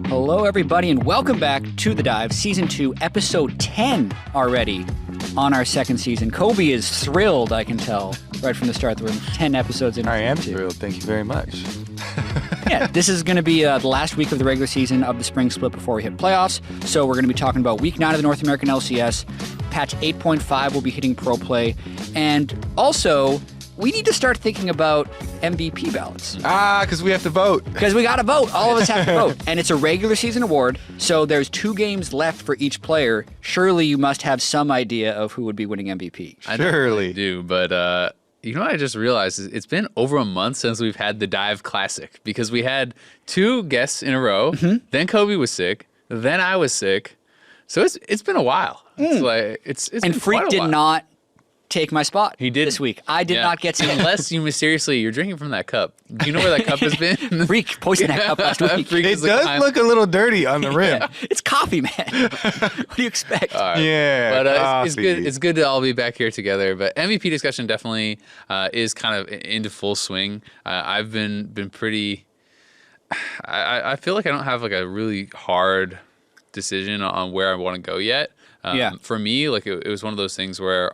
Hello, everybody, and welcome back to The Dive, Season 2, Episode 10 already on our second season. Kobe is thrilled, I can tell, right from the start that we're 10 episodes in. I am thrilled. Thank you very much. Yeah, this is going to be the last week of the regular season of the spring split before we hit playoffs. So we're going to be talking about Week 9 of the North American LCS. Patch 8.5 will be hitting Pro Play. And also, we need to start thinking about MVP ballots. Because we have to vote. Because we got to vote. All of us have to vote. And it's a regular season award, so there's 2 games left for each player. Surely you must have some idea of who would be winning MVP. Surely. I do, but you know what I just realized? It's been over a month since we've had the Dive Classic because we had 2 guests in a row. Mm-hmm. Then Kobe was sick. Then I was sick. So it's been a while. It's like it's and been Freak quite a did while. not take my spot. He did this week. I did not get to. Unless you mysteriously you're drinking from that cup. Do you know where that cup has been? Freak poisoned that cup last week. Freak It does look a little dirty on the rim. It's coffee, man. What do you expect? Yeah, but it's good. It's good to all be back here together. But MVP discussion definitely is kind of into full swing. I've been pretty. I feel like I don't have like a really hard decision on where I want to go yet. For me, like it was one of those things where.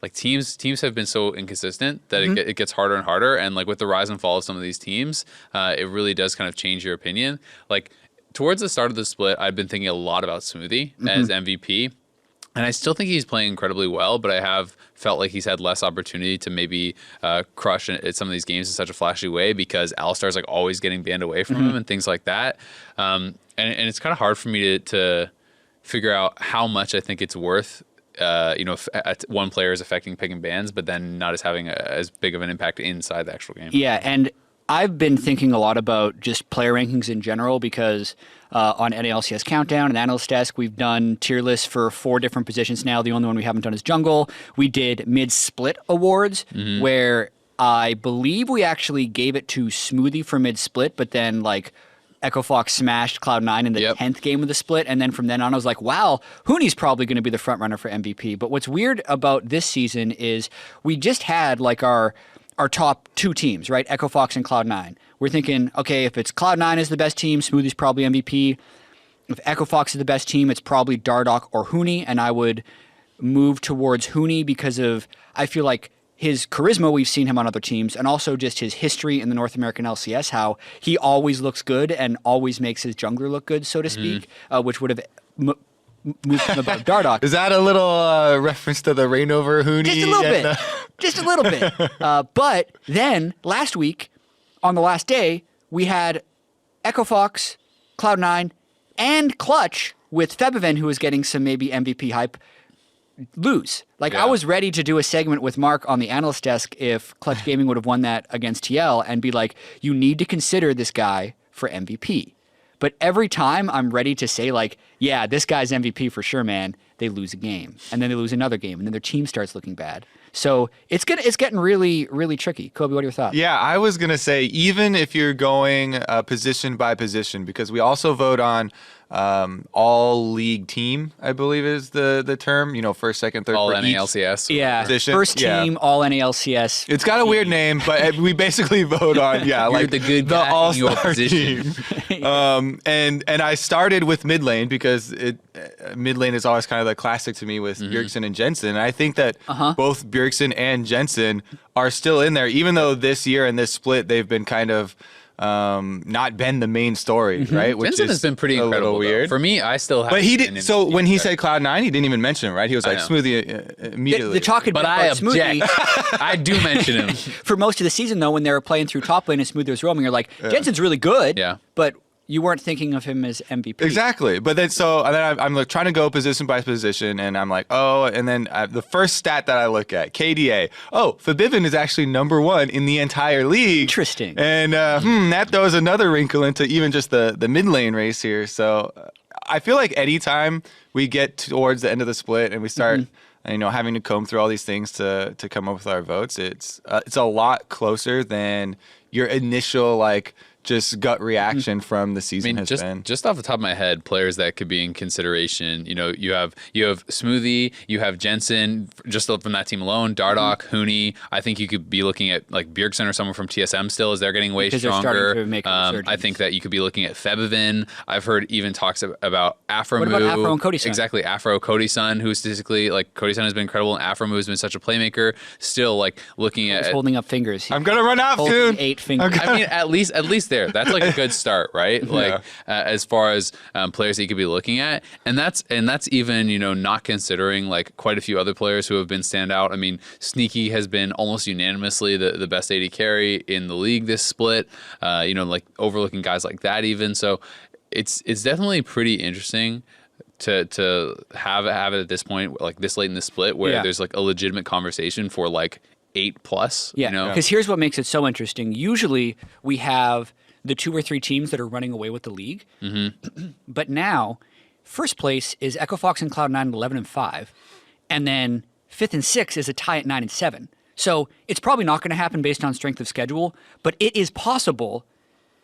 Like teams have been so inconsistent that it gets harder and harder. And like with the rise and fall of some of these teams, it really does kind of change your opinion. Like towards the start of the split, I've been thinking a lot about Smoothie as MVP. And I still think he's playing incredibly well, but I have felt like he's had less opportunity to maybe crush at some of these games in such a flashy way because Alistar's like always getting banned away from him and things like that. And it's kind of hard for me to figure out how much I think it's worth. If one player is affecting picking bans, but then not as having as big of an impact inside the actual game. Yeah, and I've been thinking a lot about just player rankings in general because on NA LCS Countdown and Analyst Desk, we've done tier lists for 4 different positions now. The only one we haven't done is Jungle. We did mid-split awards where I believe we actually gave it to Smoothie for mid-split, but then like Echo Fox smashed Cloud9 in the 10th game of the split, and then from then on I was like, wow, Hooney's probably going to be the front runner for MVP. But what's weird about this season is we just had like our top 2 teams, right? Echo Fox and Cloud9. We're thinking, okay, if it's Cloud9 is the best team, Smoothie's probably MVP. If Echo Fox is the best team, it's probably Dardoch or Hooney, and I would move towards Hooney because of, I feel like, his charisma, we've seen him on other teams, and also just his history in the North American LCS, how he always looks good and always makes his jungler look good, so to speak, which would have moved him above Dardoch. Is that a little reference to the Reignover Hooney? Just a little bit. Just a little bit. But then, last week, on the last day, we had Echo Fox, Cloud9, and Clutch with Febiven, who was getting some maybe MVP hype, lose. I was ready to do a segment with Mark on the Analyst Desk if Clutch Gaming would have won that against TL and be like, you need to consider this guy for MVP. But every time I'm ready to say like, yeah, this guy's MVP for sure, man, they lose a game. And then they lose another game. And then their team starts looking bad. So it's getting really, really tricky. Kobe, what are your thoughts? Yeah, I was going to say, even if you're going position by position, because we also vote on all league team, I believe is the term, first, second, third. All for NA each LCS. Yeah, position. first team, all NA LCS. It's got a weird name, but we basically vote on, like the good guy all in your star position. team. And I started with mid lane because mid lane is always kind of the classic to me with Bjergsen and Jensen. And I think that both Bjergsen and Jensen are still in there, even though this year in this split they've been kind of not been the main story, right? Which Jensen has been pretty incredible. Little weird. For me, I still have. But he did. So when he said Cloud9, he didn't even mention him, right? He was like Smoothie immediately. The talking but about I Smoothie. object. I do mention him. For most of the season, though, when they were playing through top lane and Smoothie was roaming, you're like, Jensen's really good, but you weren't thinking of him as MVP. Exactly. But then I'm like trying to go position by position, and I'm like, and then the first stat that I look at, KDA. Oh, Febiven is actually number 1 in the entire league. Interesting. And that throws another wrinkle into even just the mid lane race here. So I feel like anytime we get towards the end of the split and we start having to comb through all these things to come up with our votes, it's a lot closer than your initial just gut reaction from the season has been. Just off the top of my head, players that could be in consideration. You have Smoothie, you have Jensen, just from that team alone. Dardoch, Hooney. I think you could be looking at like Bjergsen or someone from TSM still, as they're getting way because stronger. They're starting to make a resurgence. I think that you could be looking at Febivin. I've heard even talks about Afromu. What about Afro and Cody Sun? Exactly, Afro, Cody Sun, who statistically, like, Cody Sun has been incredible, and Afromu has been such a playmaker. Still, like, looking at holding up fingers. I'm gonna run out holding soon. 8 fingers. I mean, at least there. That's like a good start, right? Like, as far as players that you could be looking at, and that's even not considering like quite a few other players who have been standout. I mean, Sneaky has been almost unanimously the best AD carry in the league this split. Like overlooking guys like that even. So it's definitely pretty interesting to have it at this point, like this late in the split, where there's like a legitimate conversation for like 8+. Yeah, because here's what makes it so interesting. Usually we have the 2 or 3 teams that are running away with the league. Mm-hmm. But now, first place is Echo Fox and Cloud9 at 11-5. And then 5th and 6th is a tie at 9-7. So it's probably not going to happen based on strength of schedule, but it is possible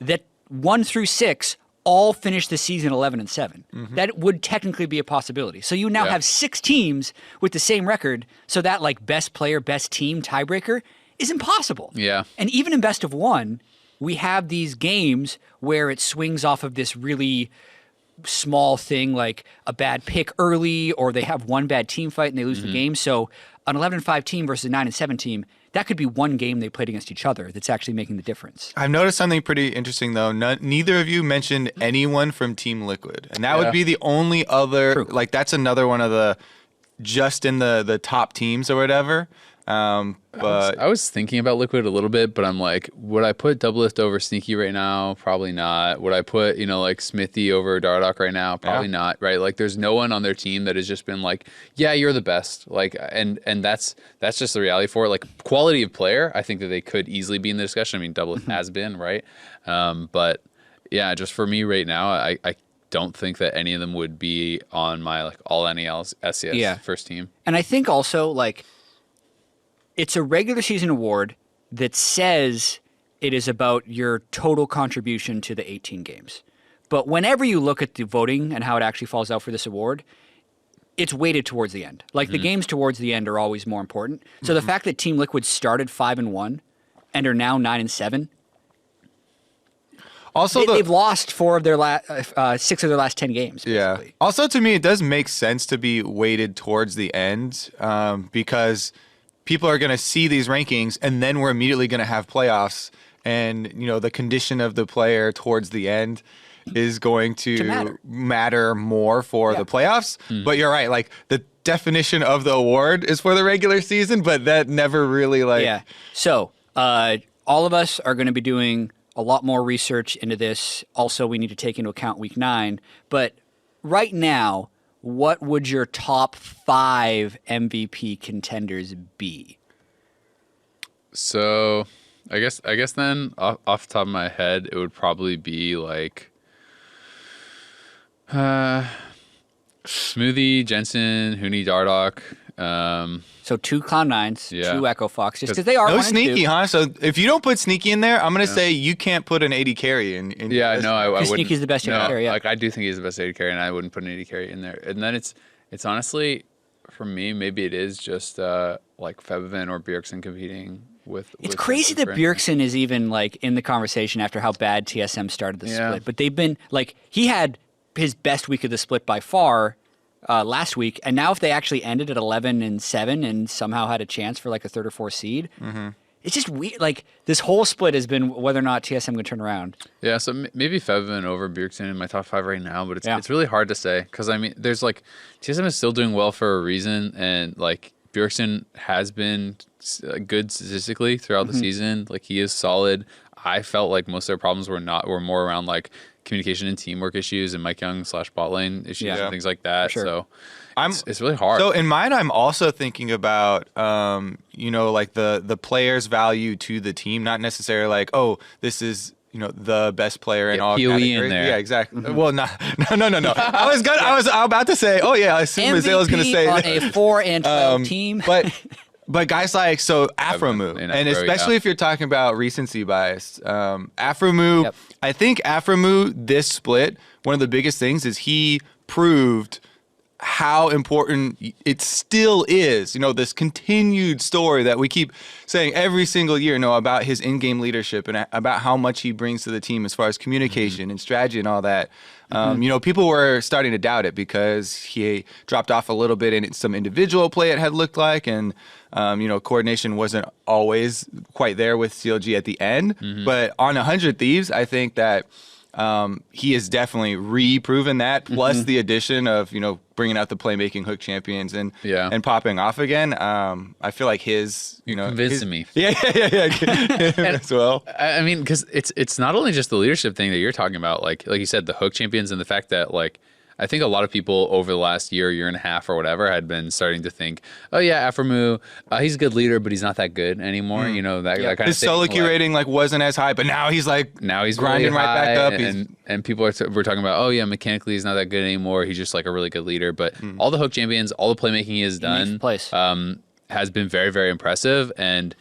that 1 through 6 all finish the season 11-7. Mm-hmm. That would technically be a possibility. So you now have 6 teams with the same record, so that like best player, best team tiebreaker is impossible. Yeah. And even in best of 1, we have these games where it swings off of this really small thing like a bad pick early, or they have one bad team fight and they lose the game. So an 11-5 team versus a 9-7 team, that could be one game they played against each other that's actually making the difference. I've noticed something pretty interesting, though. Neither of you mentioned anyone from Team Liquid. And that would be the only other, like, that's another one of the just in the top teams or whatever. But I was thinking about Liquid a little bit, but I'm like, would I put Doublelift over Sneaky right now? Probably not. Would I put, like Smithy over Dardoch right now? Probably not, right? Like, there's no one on their team that has just been like, yeah, you're the best. Like, and that's just the reality for it. Like, quality of player, I think that they could easily be in the discussion. I mean, Doublelift has been, right? But yeah, just for me right now, I don't think that any of them would be on my like all NA LCS first team. And I think also like, it's a regular season award that says it is about your total contribution to the 18 games. But whenever you look at the voting and how it actually falls out for this award, it's weighted towards the end. Like the games towards the end are always more important. So the fact that Team Liquid started 5-1 and are now 9-7, also they've lost 6 of their last 10 games. Basically. Yeah. Also, to me, it does make sense to be weighted towards the end because people are going to see these rankings, and then we're immediately going to have playoffs. And, the condition of the player towards the end is going to matter more for the playoffs. But you're right. Like, the definition of the award is for the regular season, but that never really, like... Yeah. So, all of us are going to be doing a lot more research into this. Also, we need to take into account Week 9. But right now, what would your top 5 MVP contenders be? So, I guess then off the top of my head, it would probably be like Smoothie, Jensen, Hooney, Dardoch. So 2 Cloud9s, 2 Echo Fox, just because they are no 1 and Sneaky, 2. huh? So if you don't put Sneaky in there, I'm gonna say you can't put an AD carry in. Yeah, no, I wouldn't. Sneaky's the best AD carry. Yeah, like I do think he's the best AD carry, and I wouldn't put an AD carry in there. And then it's honestly, for me, maybe it is just like Febivin or Bjergsen competing with. It's crazy that Bjergsen is even like in the conversation after how bad TSM started the split. But they've been like, he had his best week of the split by far last week, and now if they actually ended at 11-7 and somehow had a chance for like a 3rd or 4th seed, it's just weird. Like, this whole split has been whether or not TSM can turn around. Yeah, so maybe Febivin over Bjergsen in my top 5 right now, but it's really hard to say because I mean, there's like TSM is still doing well for a reason, and like Bjergsen has been good statistically throughout the season. Like, he is solid. I felt like most of their problems were more around like communication and teamwork issues and Mike Young / bot lane issues and things like that. Sure. So it's really hard. So in mine, I'm also thinking about, like the player's value to the team, not necessarily like, oh, this is, the best player in all POE categories. in there. Yeah, exactly. Well, no. I was about to say, oh yeah, I assume Mazela's going to say on a 4 and 12 team. But But guys like Afromu, and especially if you're talking about recency bias, Afromu. Yep. I think Afromu this split, one of the biggest things is he proved how important it still is, this continued story that we keep saying every single year, about his in-game leadership and about how much he brings to the team as far as communication and strategy and all that. People were starting to doubt it because he dropped off a little bit in some individual play it had looked like, and coordination wasn't always quite there with CLG at the end. But on 100 Thieves, I think that he has definitely re-proven that, plus the addition of, bringing out the playmaking hook champions and popping off again. I feel like his, convincing me. Yeah, as well. I mean, because it's not only just the leadership thing that you're talking about, like you said, the hook champions, and the fact that I think a lot of people over the last year and a half or whatever had been starting to think, oh yeah, Afromu, he's a good leader, but he's not that good anymore. That kind of thing. His solo queue rating wasn't as high, but now he's grinding really right back up. And people we're talking about, oh yeah, mechanically he's not that good anymore. He's just a really good leader. But all the hook champions, all the playmaking he has done, has been very, very impressive. And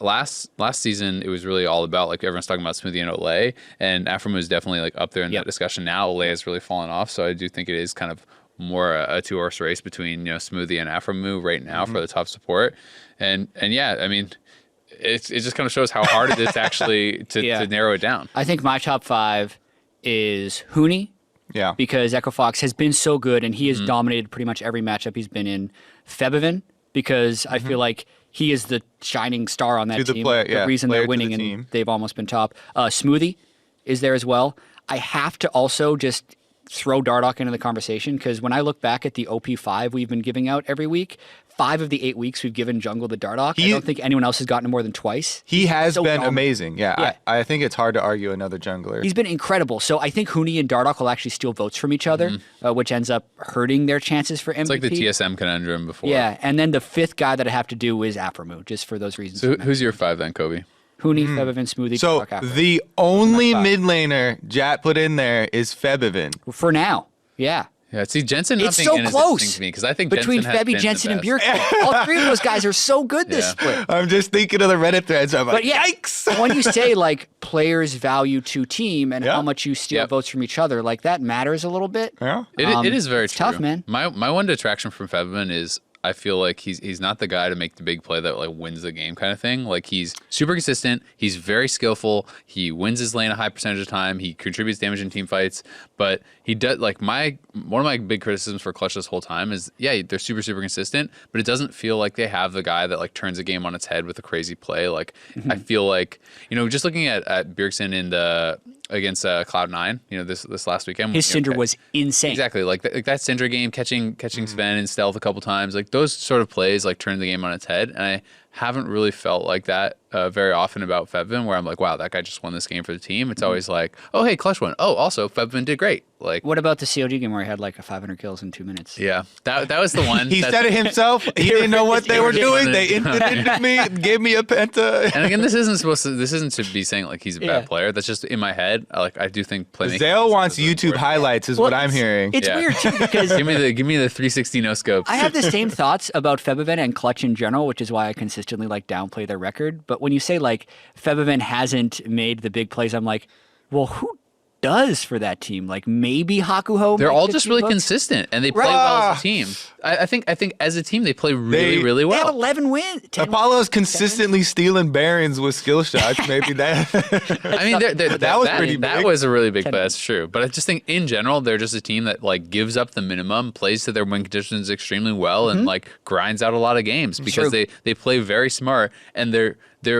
last season it was really all about everyone's talking about Smoothie and Olay, and Afromu is definitely up there in that discussion now. Olay has really fallen off, so I do think it is kind of more a two-horse race between Smoothie and Afromu right now for the top support. And yeah, I mean, it just kind of shows how hard it is actually to narrow it down. I think my top 5 is Huni. Yeah, because Echo Fox has been so good and he has dominated pretty much every matchup he's been in. Febivin, because I feel like he is the shining star on that team. The reason they're winning and they've almost been top. Smoothie is there as well. I have to also just throw Dardoch into the conversation, because when I look back at the OP5 we've been giving out every week, 5 of the 8 weeks we've given Jungle to Dardoch. I don't think anyone else has gotten it more than twice. He has been amazing. Yeah. I think it's hard to argue another jungler. He's been incredible. So I think Huni and Dardoch will actually steal votes from each other, which ends up hurting their chances for MVP. It's like the TSM conundrum before. Yeah, and then the 5th guy that I have to do is Afromu, just for those reasons. So who's your 5 then, Kobe? Huni, Febivin, Smoothie, So Dardoch, the only mid laner Jat put in there is Febivin. For now, yeah. Yeah, see, Jensen not It's being so in is close interesting to me, because I think between Febby, Jensen, and Bjergsen. All 3 of those guys are so good this split. I'm just thinking of the Reddit threads. I'm like, yikes! When you say players value to team and how much you steal votes from each other, that matters a little bit. Yeah, it is very true. Tough, man. My one detraction from Febivin is, I feel like he's not the guy to make the big play that wins the game kind of thing. He's super consistent. He's very skillful. He wins his lane a high percentage of the time. He contributes damage in team fights. But he does one of my big criticisms for Clutch this whole time is they're super, super consistent, but it doesn't feel like they have the guy that turns a game on its head with a crazy play. I feel like just looking at Bjergsen in the against Cloud9, this last weekend. His Syndra was insane. Exactly, that Syndra game, catching Sven in stealth a couple times, those sort of plays turn the game on its head, and I haven't really felt like that very often about Febvin, where I'm like, wow, that guy just won this game for the team. It's always oh, hey, Clutch won. Oh, also, Febvin did great. What about the COD game where he had 500 kills in 2 minutes? Yeah, that was the one. He said it himself. He didn't know what they were doing. They introduced me, gave me a penta. And again, this isn't to be saying he's a bad player. That's just in my head. I do think playmaking. Zale wants YouTube highlights, is what I'm hearing. It's weird too, because give me the 360 no scopes. I have the same thoughts about Febivin and Clutch in general, which is why I consistently downplay their record. But when you say Febivin hasn't made the big plays, I'm like, well, who does for that team? Maybe Hakuho. They're all just really consistent, and they play well as a team. I think as a team they play really well. They have 11 wins. Apollo's consistently stealing Barons with skill shots. Maybe that. I mean, that was pretty big. That was a really big play. That's true. But I just think in general they're just a team that gives up the minimum, plays to their win conditions extremely well, and grinds out a lot of games because they play very smart, and they're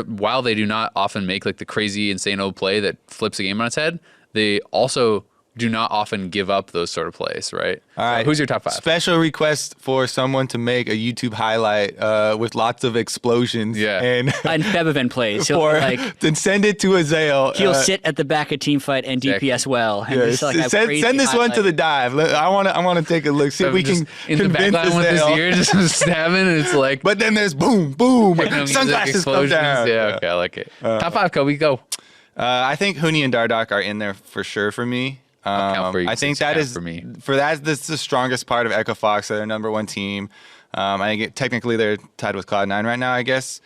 while they do not often make the crazy insane old play that flips a game on its head, they also do not often give up those sort of plays, right? All right. So who's your top 5? Special request for someone to make a YouTube highlight with lots of explosions. Yeah. And Febivin plays. Then send it to Azale. He'll sit at the back of teamfight and DPS well. And send this one to the dive. I want to take a look. See if we can in the back line with his ear just stabbing, and it's But then there's boom, boom, sunglasses come down. Yeah, okay, I like it. Top 5, Kobe, go. I think Huni and Dardoch are in there for sure for me. I'll count for you I think that is for me. That's the strongest part of Echo Fox. They're their number 1 team. I think technically they're tied with Cloud9 right now, I guess,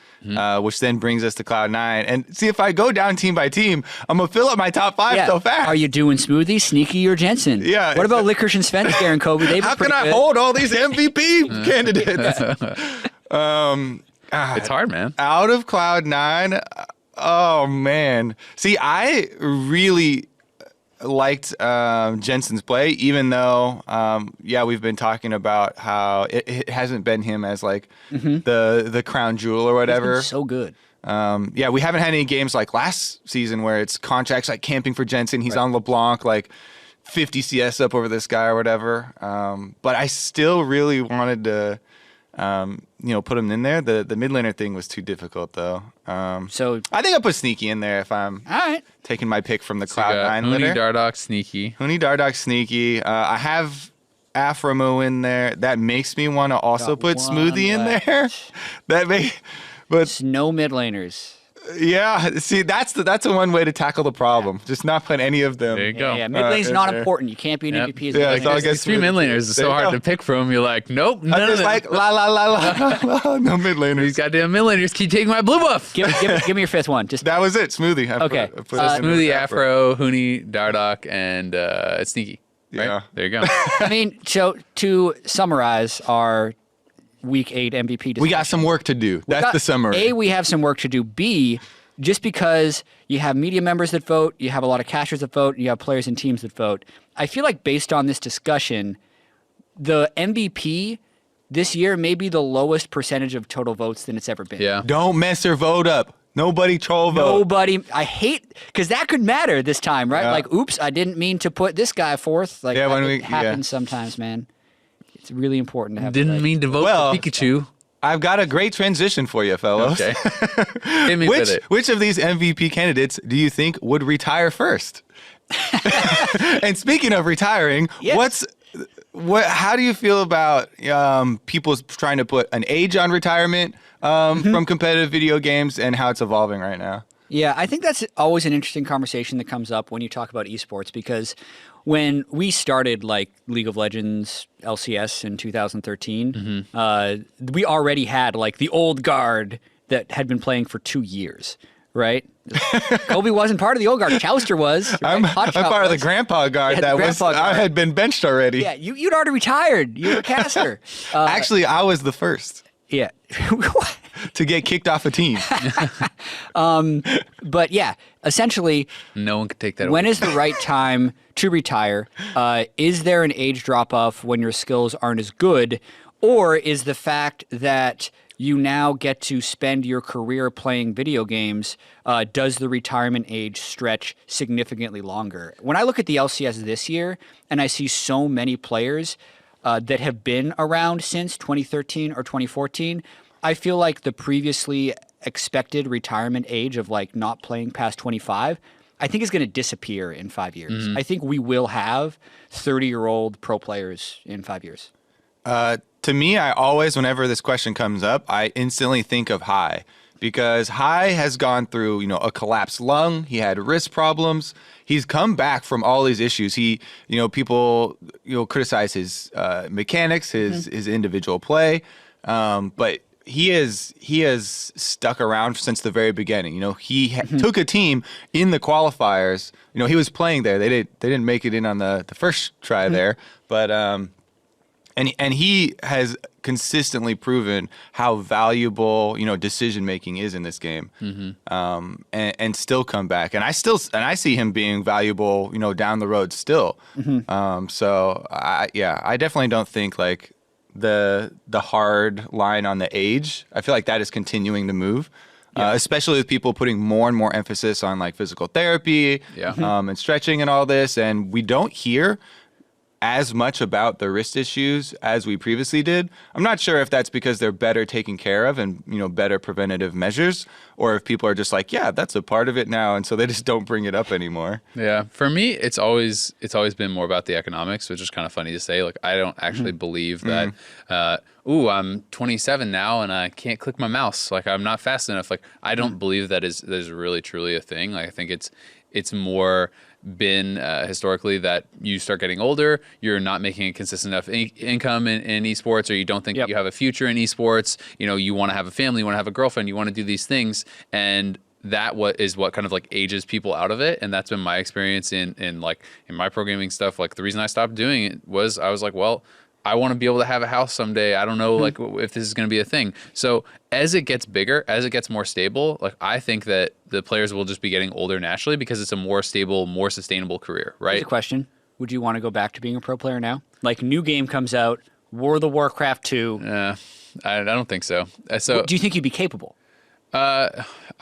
which then brings us to Cloud9. And see, if I go down team by team, I'm going to fill up my top 5 so fast. Are you doing Smoothie, Sneaky, or Jensen? Yeah. What about Licorice and Svensker and Kobe? How can I hold all these MVP candidates? It's hard, man. Out of Cloud9, oh, man. See, I really liked Jensen's play, even though, we've been talking about how it hasn't been him as like the crown jewel or whatever. He's been so good. We haven't had any games like last season where it's contracts like camping for Jensen. He's on LeBlanc, like 50 CS up over this guy or whatever. But I still really wanted to, put him in there. The mid laner thing was too difficult though. So I think I'll put Sneaky in there if I'm all right. taking my pick from the So Cloud9 Huni, litter. Dardoch, Sneaky. Huni, Dardoch, Sneaky. I have Aframo in there. That makes me want to also Got put one Smoothie in left. there. But It's no mid laners. yeah, see, that's a one way to tackle the problem. Just not put any of them. There you go. Yeah, mid lane's not there. important. You can't be an MVP as Yeah, a it's all mid laner. good. It's 3 mid laners. It's There so you hard go. to pick from. You're like, nope, none I'm of just them. like la, no mid laners. These goddamn mid laners keep taking my blue buff. Give me your fifth one. Just That was it, Smoothie. Okay. I put us in Smoothie, with Afro, Huni, Dardoch, and Sneaky. Right? Yeah. There you go. I mean, so to summarize our Week 8 MVP discussion. We got some work to do. That's the summary. A, we have some work to do. B, just because you have media members that vote, you have a lot of casters that vote, you have players and teams that vote. I feel like based on this discussion, the MVP this year may be the lowest percentage of total votes than it's ever been. Yeah. Don't mess your vote up. Nobody troll vote. Nobody, I hate, because that could matter this time, right? Yeah. Like, oops, I didn't mean to put this guy fourth. Like, Yeah, when it happens sometimes, man. It's really important to have. Didn't mean to vote Well, for Pikachu. I've got a great transition for you, fellows. Okay. Hit me with it. Which of these MVP candidates do you think would retire first? And speaking of retiring, Yes. how do you feel about people trying to put an age on retirement from competitive video games and how it's evolving right now? Yeah, I think that's always an interesting conversation that comes up when you talk about esports, because when we started like League of Legends LCS in 2013, we already had like the old guard that had been playing for 2 years, right? Kobe wasn't part of the old guard. Chowster was. Right? I'm Hotshot part of the was. grandpa guard Yeah, the that grandpa I guard. had been benched already. Yeah, you'd already retired. You were a caster. Actually, I was the first Yeah. to get kicked off a team. But yeah, essentially, No one could take that when away. is the right time to retire? Is there an age drop off when your skills aren't as good? Or is the fact that you now get to spend your career playing video games, does the retirement age stretch significantly longer? When I look at the LCS this year and I see so many players that have been around since 2013 or 2014, I feel like the previously expected retirement age of like not playing past 25, I think is going to disappear in 5 years. I think we will have 30-year-old pro players in 5 years. To me, I always, whenever this question comes up, I instantly think of High, because High has gone through, a collapsed lung. He had wrist problems. He's come back from all these issues. He, people, criticize his mechanics, his individual play, but he has stuck around since the very beginning. He took a team in the qualifiers. He was playing there. They didn't make it in on the first try there, but and he has consistently proven how valuable decision making is in this game, and still come back. And I see him being valuable down the road still. So I definitely don't think like the hard line on the age. I feel like that is continuing to move. Especially with people putting more and more emphasis on like physical therapy, and stretching and all this, and we don't hear as much about the wrist issues as we previously did. I'm not sure if that's because they're better taken care of and better preventative measures, or if people are just like, yeah, that's a part of it now, and so they just don't bring it up anymore. Yeah, for me, it's always been more about the economics, which is kind of funny to say. Like, I don't actually believe that. ooh, I'm 27 now and I can't click my mouse. Like I'm not fast enough. Like I don't believe that is really truly a thing. Like I think it's more been historically that you start getting older, you're not making a consistent enough income in esports, or you don't think that you have a future in esports. You know, you want to have a family, you want to have a girlfriend, you want to do these things, and that what kind of like ages people out of it. And that's been my experience in my programming stuff. Like the reason I stopped doing it was I was like, well, I want to be able to have a house someday. I don't know like if this is going to be a thing. So as it gets bigger, as it gets more stable, like I think that the players will just be getting older naturally because it's a more stable, more sustainable career, right? Here's a question. Would you want to go back to being a pro player now? Like new game comes out, War of the Warcraft 2. I don't think so. So do you think you'd be capable?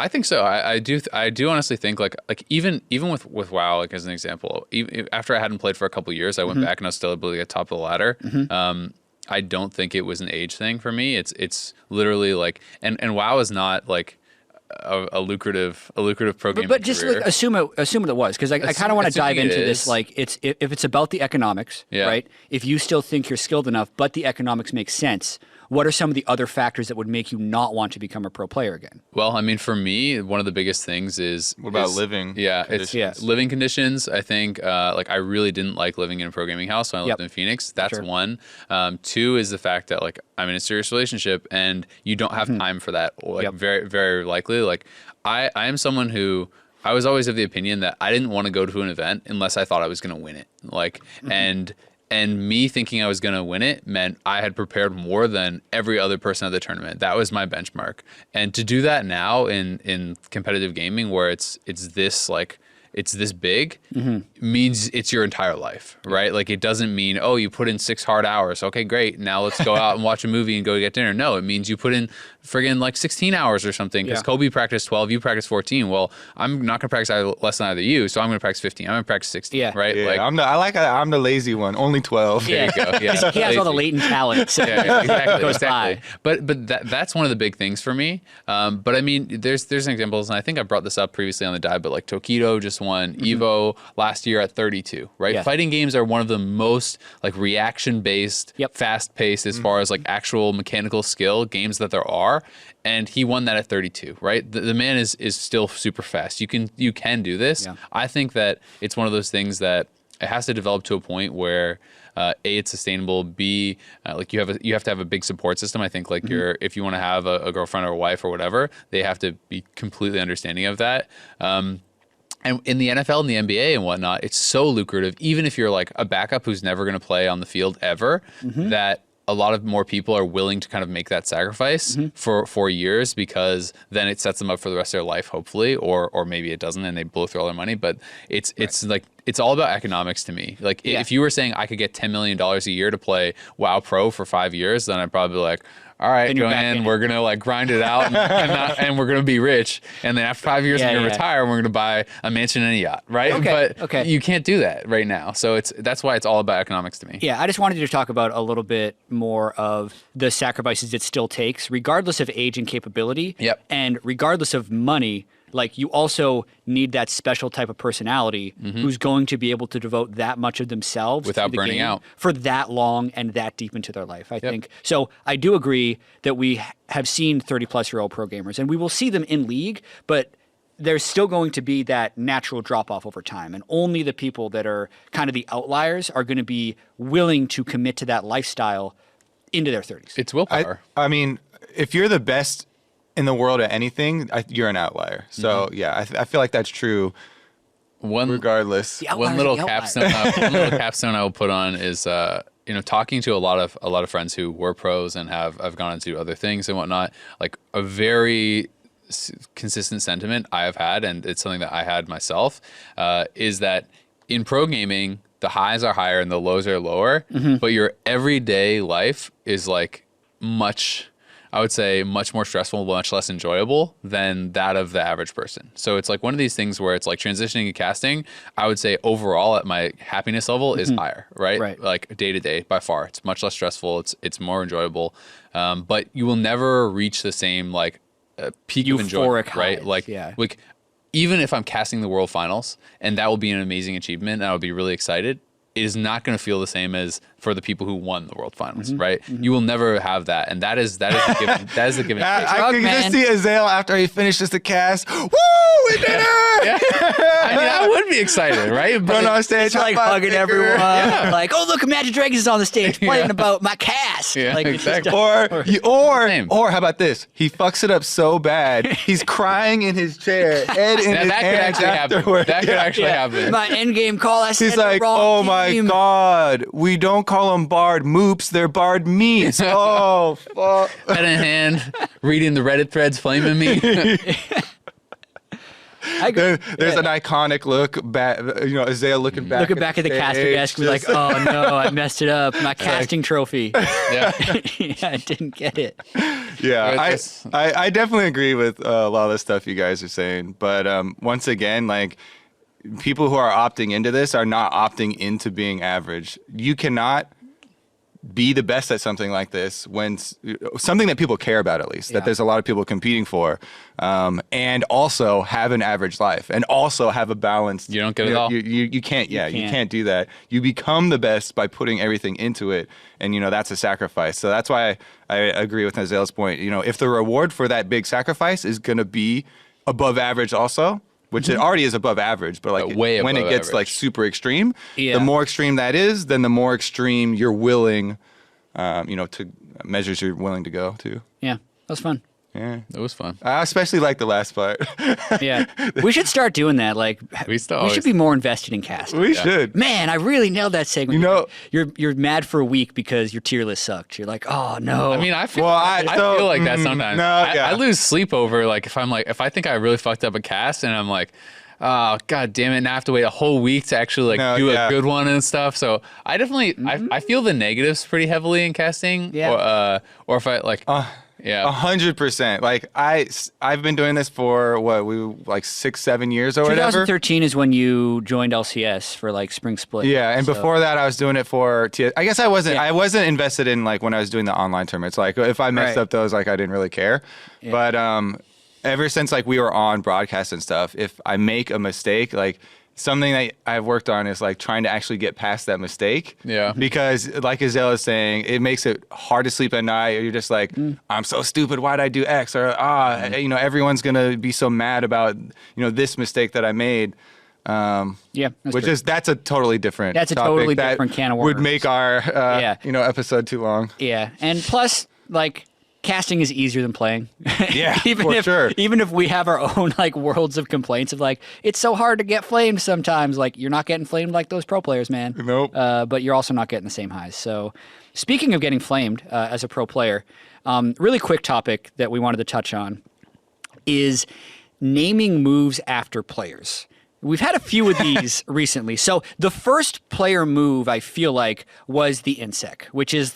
I think so. I do honestly think like even with WoW, like as an example, even after I hadn't played for a couple of years, I went back and I was still able to get top of the ladder. I don't think it was an age thing for me. It's literally like, and WoW is not like a lucrative pro gaming but just career. like, assume it was, because I kind of want to dive into this. Like if it's about the economics, right? If you still think you're skilled enough, but the economics make sense, what are some of the other factors that would make you not want to become a pro player again? Well, I mean, for me, one of the biggest things is what about living? Yeah, conditions? it's living conditions. I think like I really didn't like living in a programming house when I lived in Phoenix. That's one. Two is the fact that like I'm in a serious relationship and you don't have time for that. Like very, very likely. Like I am someone who I was always of the opinion that I didn't want to go to an event unless I thought I was going to win it. Like and me thinking I was going to win it meant I had prepared more than every other person at the tournament. That was my benchmark. And to do that now in competitive gaming where it's this like it's this big means it's your entire life, right? Like it doesn't mean, oh, you put in 6 hard hours. Okay, great. Now let's go out and watch a movie and go get dinner. No, it means you put in friggin' like 16 hours or something because Kobe practiced 12, you practiced 14. Well, I'm not going to practice less than either you, so I'm going to practice 15. I'm going to practice 16, right? Yeah, like, I'm the lazy one, only 12. There you go. Yeah, he has all the latent talent. So exactly. But that's one of the big things for me. But I mean, there's examples, and I think I brought this up previously on the dive, but like Tokido just won Evo last year at 32, right? Yeah. Fighting games are one of the most like reaction-based, fast-paced as far as like actual mechanical skill games that there are. And he won that at 32, right? The man is still super fast. You can do this. Yeah. I think that it's one of those things that it has to develop to a point where A, it's sustainable. B, like you have to have a big support system. I think like if you want to have a girlfriend or a wife or whatever, they have to be completely understanding of that. And in the NFL and the NBA and whatnot, it's so lucrative, even if you're like a backup who's never going to play on the field ever, that a lot of more people are willing to kind of make that sacrifice for years, because then it sets them up for the rest of their life, hopefully, or maybe it doesn't and they blow through all their money. But it's like, it's all about economics to me. Like if you were saying I could get $10 million a year to play WoW Pro for 5 years, then I'd probably be like, all right, go in. We're going to like grind it out and we're going to be rich. And then after 5 years, we're going to retire and we're going to buy a mansion and a yacht, right? But you can't do that right now. So that's why it's all about economics to me. Yeah, I just wanted to talk about a little bit more of the sacrifices it still takes, regardless of age and capability. Yep. And regardless of money. Like you also need that special type of personality who's going to be able to devote that much of themselves without to the burning game out for that long and that deep into their life. I think so. I do agree that we have seen 30-plus-year-old pro gamers, and we will see them in league, but there's still going to be that natural drop off over time, and only the people that are kind of the outliers are going to be willing to commit to that lifestyle into their 30s. It's willpower. I mean, if you're the best in the world at anything, you're an outlier. So I feel like that's true. Regardless, one little capstone I will put on is talking to a lot of friends who were pros and have gone into other things and whatnot. Like a very consistent sentiment I have had, and it's something that I had myself, is that in pro gaming the highs are higher and the lows are lower, but your everyday life is like I would say much more stressful, much less enjoyable than that of the average person. So it's like one of these things where it's like transitioning to casting, I would say overall at my happiness level is higher, right? Like day to day by far. It's much less stressful. It's more enjoyable. But you will never reach the same like peak euphoric of enjoyment, right? Highs, like even if I'm casting the World Finals and that will be an amazing achievement and I will be really excited, is not going to feel the same as for the people who won the World Finals, right? You will never have that, and that is a given. That is a given. I can just see Azael after he finishes the cast. Woo! We did it! Yeah. I mean, I would be excited, right? Run on stage, It's like hugging everyone. Like, oh, look, Imagine Dragons is on the stage playing about my cast. Yeah, like, exactly. Or how about this? He fucks it up so bad, he's crying in his chair, head in his hands afterward. That could actually happen. My endgame call, I said He's like, the wrong oh my team. God, we don't call them barred moops, they're barred meats. Oh, fuck. Head in hand, reading the Reddit threads, flaming me. There's an iconic look back, Azael looking back. Looking back at the caster desk, be like, oh no, I messed it up. My casting trophy. Yeah. I didn't get it. Yeah, I definitely agree with a lot of the stuff you guys are saying. But once again, like, people who are opting into this are not opting into being average. You cannot be the best at something like this when something that people care about, at least that there's a lot of people competing for, and also have an average life and also have a balanced. You don't get it all. You can't. Yeah, you can't do that. You become the best by putting everything into it, and that's a sacrifice. So that's why I agree with Azael's point. If the reward for that big sacrifice is going to be above average, also. Which it already is above average, but like when it gets like super extreme, the more extreme that is, then the more extreme you're willing, to measures you're willing to go to. Yeah, that was fun. Yeah, It was fun. I especially like the last part. Yeah, we should start doing that. Like, we should be more invested in casting. We should. Man, I really nailed that segment. You're mad for a week because your tier list sucked. You're like, oh no. I mean, I feel like that sometimes. I lose sleep over if I think I really fucked up a cast and I'm like, oh god damn it, and I have to wait a whole week to actually do a good one and stuff. So I definitely I feel the negatives pretty heavily in casting. Yeah. Or if I like. Yeah, 100%. Like I've been doing this for 6-7 years or whatever. 2013 is when you joined LCS for like spring split. Yeah, and before that I was doing it for TS. I guess I wasn't invested in like when I was doing the online tournaments. Like if I messed up those, like I didn't really care. Yeah. But ever since like we were on broadcast and stuff, if I make a mistake, like something that I've worked on is like trying to actually get past that mistake. Yeah. Because like Azael is saying, it makes it hard to sleep at night. Or you're just like, I'm so stupid. Why'd I do X? Or everyone's gonna be so mad about this mistake that I made. That's a totally different. That's a totally different can of worms. Would make our episode too long. Yeah, and plus like. Casting is easier than playing. Yeah, sure. Even if we have our own like worlds of complaints of like, it's so hard to get flamed sometimes. Like you're not getting flamed like those pro players, man. Nope. But you're also not getting the same highs. So speaking of getting flamed as a pro player, really quick topic that we wanted to touch on is naming moves after players. We've had a few of these recently. So the first player move I feel like was the Insec, which is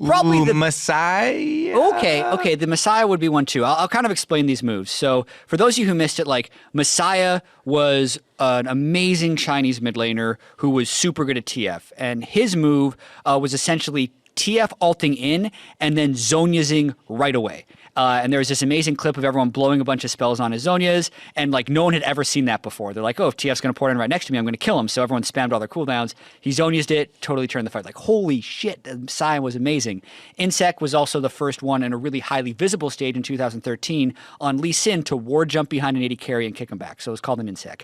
probably the Messiah. Okay, the Messiah would be one too. I'll kind of explain these moves. So for those of you who missed it, like Messiah was an amazing Chinese mid laner who was super good at TF, and his move was essentially TF ulting in and then Zonyazing right away. And there was this amazing clip of everyone blowing a bunch of spells on his Zonyas, and like no one had ever seen that before. They're like, oh, if TF's going to pour in right next to me, I'm going to kill him. So everyone spammed all their cooldowns. He Zonyased it, totally turned the fight. Like, holy shit, the Messiah was amazing. Insec was also the first one in a really highly visible stage in 2013 on Lee Sin to ward jump behind an AD carry and kick him back. So it was called an Insec.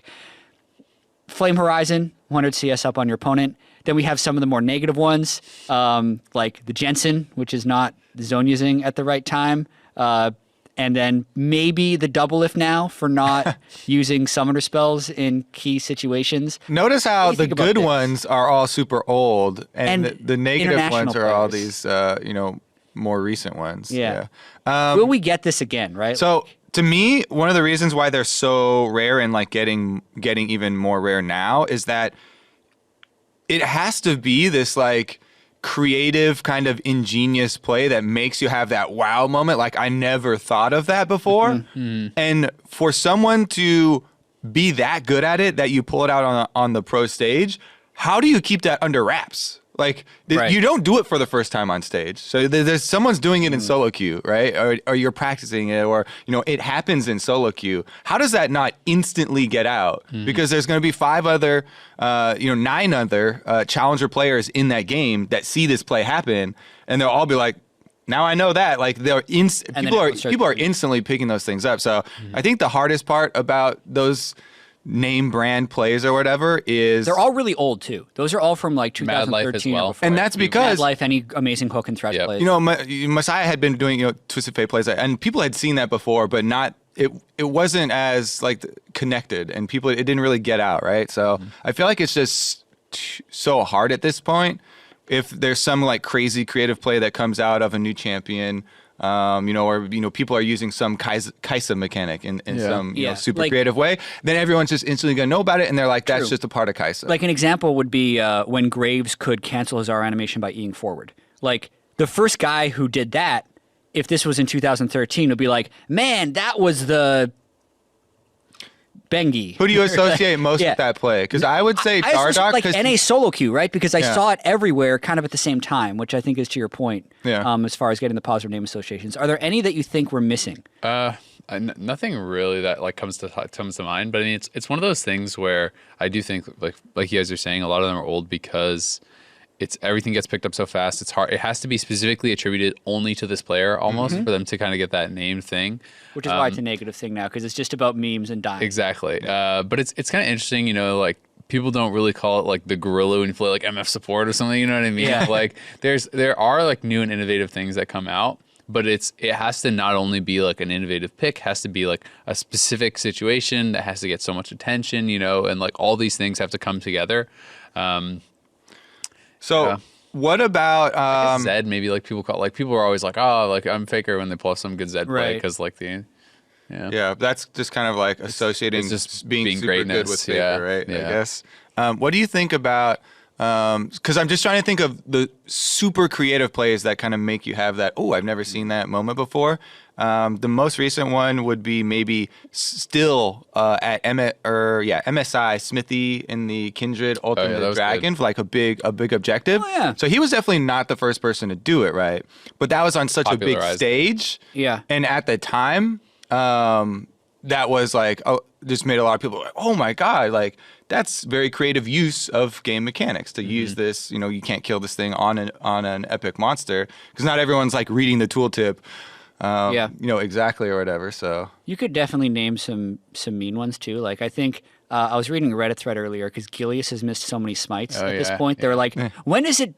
Flame Horizon, 100 CS up on your opponent. Then we have some of the more negative ones, like the Jensen, which is not Zonyasing at the right time. And then maybe the double lift now for not using summoner spells in key situations. Notice how the good ones are all super old and the negative ones are all these, more recent ones. Yeah. Will we get this again, right? So to me, one of the reasons why they're so rare and like getting even more rare now is that it has to be this like creative kind of ingenious play that makes you have that wow moment. Like I never thought of that before. Mm-hmm. And for someone to be that good at it, that you pull it out on the pro stage, how do you keep that under wraps? Like Right. you don't do it for the first time on stage. So there's someone's doing it in solo queue, right? Or you're practicing it, or it happens in solo queue. How does that not instantly get out? Because there's going to be 9 other challenger players in that game that see this play happen, and they'll all be like, now I know that. Like people are instantly picking those things up. So I think the hardest part about those name brand plays or whatever is they're all really old too. Those are all from like 2013 well. or before. And that's because Mad Life, any amazing hook and thresh plays. Messiah had been doing Twisted Fate plays, and people had seen that before, but not it wasn't as like connected, and it didn't really get out, right? So I feel like it's just so hard at this point. If there's some like crazy creative play that comes out of a new champion, or people are using some Kaisa mechanic in some super creative way, then everyone's just instantly gonna know about it, and they're like, that's just a part of Kaisa. Like an example would be when Graves could cancel his R animation by Eing forward. Like the first guy who did that, if this was in 2013, would be like, man, that was the Bengi. Who do you associate most with that play? Because I would say Dardoch. Like NA solo queue, right? Because I saw it everywhere kind of at the same time, which I think is to your point as far as getting the positive name associations. Are there any that you think we're missing? Nothing really that like comes to mind, but I mean it's one of those things where I do think like you guys are saying, a lot of them are old because everything gets picked up so fast. It's hard. It has to be specifically attributed only to this player almost for them to kind of get that name thing. Which is why it's a negative thing now, because it's just about memes and dying. Exactly. But it's kind of interesting, like people don't really call it like the gorilla when you play like MF support or something. You know what I mean? Yeah. Like there are like new and innovative things that come out, but it has to not only be like an innovative pick, has to be like a specific situation that has to get so much attention, and like all these things have to come together. What about Zed? Maybe like people are always like, oh, like I'm Faker when they pull some good Zed play because like that's just kind of like associating just being super greatness. good with Faker, right? Yeah. I guess. What do you think about? Because I'm just trying to think of the super creative plays that kind of make you have that. Oh, I've never seen that moment before. The most recent one would be maybe still at MSI Smithy in the Kindred Ultimate Dragon for like a big objective. Oh, yeah. So he was definitely not the first person to do it, right? But that was on such a big stage. Yeah. And at the time, that was like just made a lot of people like, oh my god, like that's very creative use of game mechanics to use this. You can't kill this thing on an epic monster because not everyone's like reading the tooltip. Exactly or whatever. So you could definitely name some mean ones too. Like I think I was reading a Reddit thread earlier because Gilius has missed so many smites at this point. They're like, when does it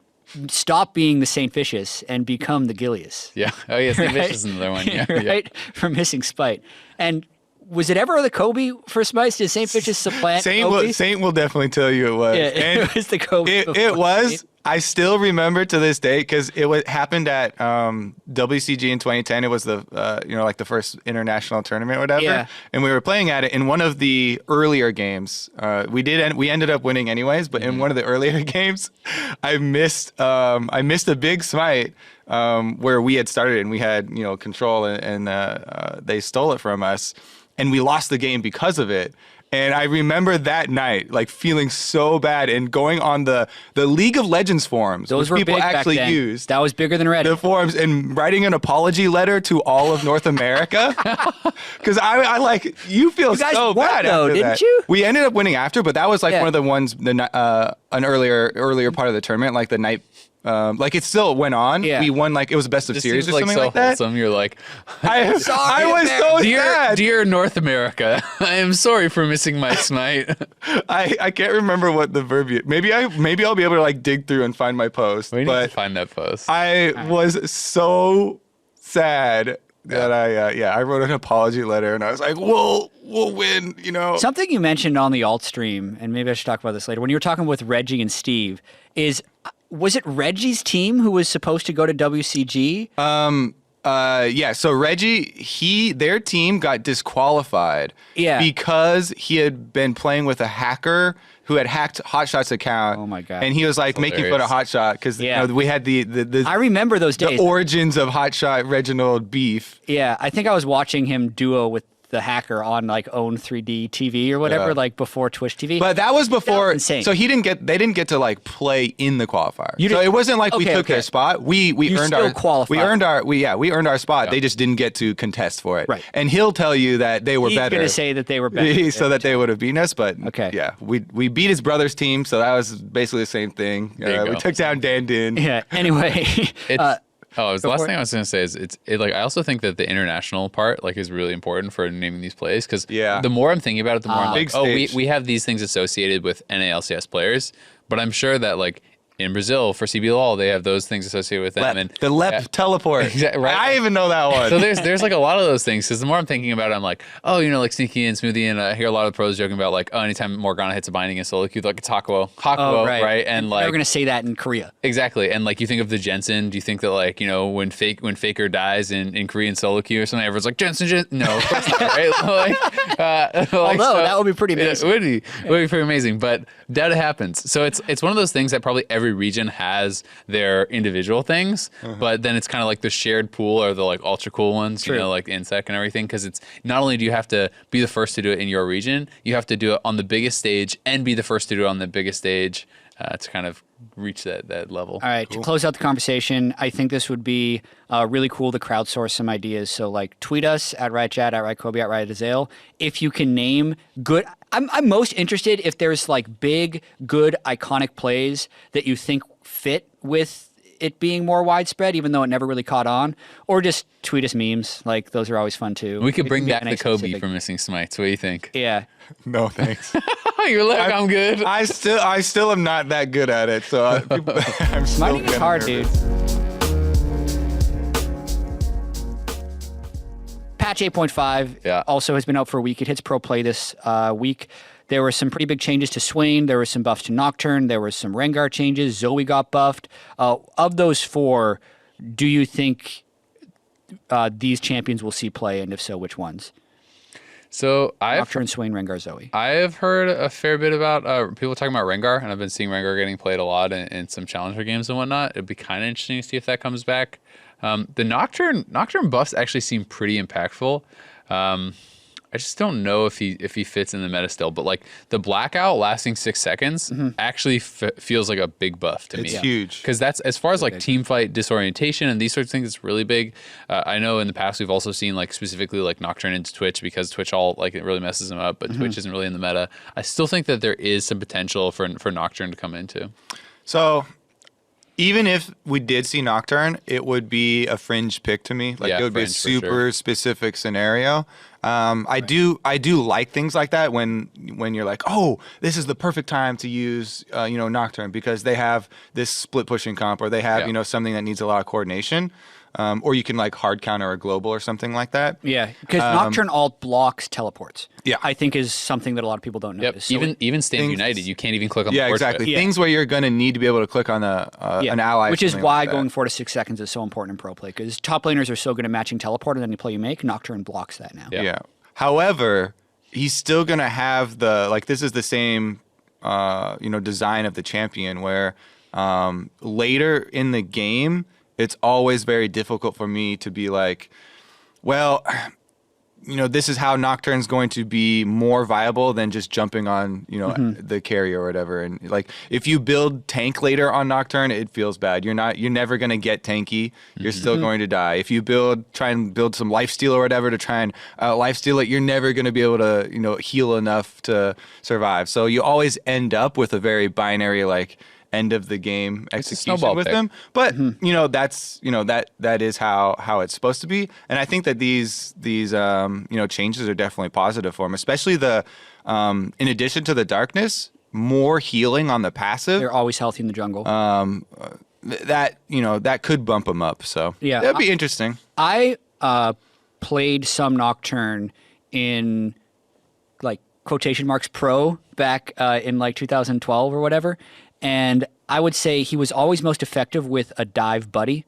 stop being the Saint Vicious and become the Gilius? Yeah. Oh yeah, Saint Vicious is another one. Yeah. Right? For missing spite. And was it ever the Kobe for smites? Did Saint Vicious supplant Kobe? Saint will definitely tell you it was. Yeah, and it was the Kobe. It was. I still remember to this day because it happened at WCG in 2010. It was the like the first international tournament or whatever. Yeah. And we were playing at it in one of the earlier games. We ended up winning anyways, but in one of the earlier games, I missed a big smite where we had started and we had control and they stole it from us, and we lost the game because of it. And I remember that night, like feeling so bad and going on the League of Legends forums, Those which were people big actually back then. used. That was bigger than Reddit. The forums and writing an apology letter to all of North America. Because I like, you feel You guys so won, bad though, after didn't that. you? We ended up winning after, but that was like one of the ones, an earlier part of the tournament, like the night. Like it still went on. Yeah. We won like it was best of series or like something so like that. Wholesome. You're like, I was so sad. Dear North America, I am sorry for missing my smite. I can't remember what the verbiage. Maybe I'll be able to like dig through and find my post. We need but to find that post. I was so sad that I wrote an apology letter and I was like, we'll win, Something you mentioned on the alt stream, and maybe I should talk about this later, when you were talking with Reggie and Steve, was it Reggie's team who was supposed to go to WCG? So Reggie, their team got disqualified because he had been playing with a hacker who had hacked Hotshot's account. Oh my god. And he was like making fun of Hotshot because we had the I remember those days. The origins of Hotshot Reginald beef. Yeah, I think I was watching him duo with the hacker on like Own 3D TV or whatever, like before Twitch TV. But that was before. Insane. So they didn't get to like play in the qualifier. So it wasn't like we took their spot. We earned our qualified. we earned our spot. They just didn't get to contest for it. Right. And he'll tell you that they were He's better. going to say that they were better. So that they would have beaten us. But Okay. yeah, we beat his brother's team. So that was basically the same thing. We took down Dan Din. Yeah. Anyway. The last thing I was going to say is like I also think that the international part like is really important for naming these plays because the more I'm thinking about it, the more I'm like, we have these things associated with NA LCS players, but I'm sure that like in Brazil for CBLOL they have those things associated with them. The LEP teleport. Exactly, right? I even know that one. So there's like a lot of those things because the more I'm thinking about it, I'm like, oh, like Sneaky and Smoothie, and I hear a lot of pros joking about like, oh, anytime Morgana hits a binding in solo queue, like it's Hakuo, right? And like they're going to say that in Korea. Exactly. And like you think of the Jensen, do you think that like, when Faker dies in Korean solo queue or something, everyone's like Jensen. No, of course not, right? Although that would be pretty amazing. It would be pretty amazing, but that happens. So it's one of those things that probably every region has their individual things, but then it's kind of like the shared pool or the like ultra cool ones, like Insect and everything, because it's not only do you have to be the first to do it in your region, you have to do it on the biggest stage and be the first to do it on the biggest stage to kind of reach that level. All right, to close out the conversation, I think this would be really cool to crowdsource some ideas. So like tweet us at RiotChat, at RiotKobe, at RiotAzael. If you can name good, I'm most interested if there's like big, good, iconic plays that you think fit with it being more widespread, even though it never really caught on, or just tweet us memes. Like those are always fun too. We could bring back the Kobe for missing smites. What do you think? Yeah. No, thanks. You're like, I'm good. I still am not that good at it, so I'm still Smiting is hard, dude. Patch 8.5 also has been out for a week. It hits pro play this week. There were some pretty big changes to Swain. There were some buffs to Nocturne. There were some Rengar changes. Zoe got buffed. Of those four, do you think these champions will see play, and if so, which ones? So Nocturne, Swain, Rengar, Zoe. I have heard a fair bit about people talking about Rengar, and I've been seeing Rengar getting played a lot in some Challenger games and whatnot. It'd be kind of interesting to see if that comes back. The Nocturne buffs actually seem pretty impactful. I just don't know if he fits in the meta still, but like the blackout lasting 6 seconds actually feels like a big buff to me. It's huge. Because that's as far as like team fight disorientation and these sorts of things, it's really big. I know in the past we've also seen like specifically like Nocturne into Twitch because Twitch it really messes them up, but Twitch isn't really in the meta. I still think that there is some potential for Nocturne to come into. So even if we did see Nocturne, it would be a fringe pick to me. Like it would be a super specific scenario. I do like things like that when you're like, oh, this is the perfect time to use Nocturne because they have this split pushing comp or they have something that needs a lot of coordination. Or you can like hard counter a global or something like that. Yeah, because Nocturne alt blocks teleports. Yeah, I think is something that a lot of people don't notice. So even Stand United, you can't even click on the port. Exactly. Yeah. Things where you're going to need to be able to click on an ally. Which is why going 4 to 6 seconds is so important in pro play because top laners are so good at matching teleport and any play you make, Nocturne blocks that now. Yeah. However, he's still going to have this is the same design of the champion where later in the game, it's always very difficult for me to be like, well, this is how Nocturne's going to be more viable than just jumping on, the carry or whatever. And like, if you build tank later on Nocturne, it feels bad. You're never going to get tanky. You're still going to die. If you try and build some lifesteal or whatever to try and lifesteal it, you're never going to be able to, heal enough to survive. So you always end up with a very binary, like, end of the game execution with them, but that is how it's supposed to be, and I think that these changes are definitely positive for him, especially the in addition to the darkness, more healing on the passive. They're always healthy in the jungle. That could bump him up, so yeah, that'd be interesting. I played some Nocturne in like quotation marks pro back in like 2012 or whatever. And I would say he was always most effective with a dive buddy.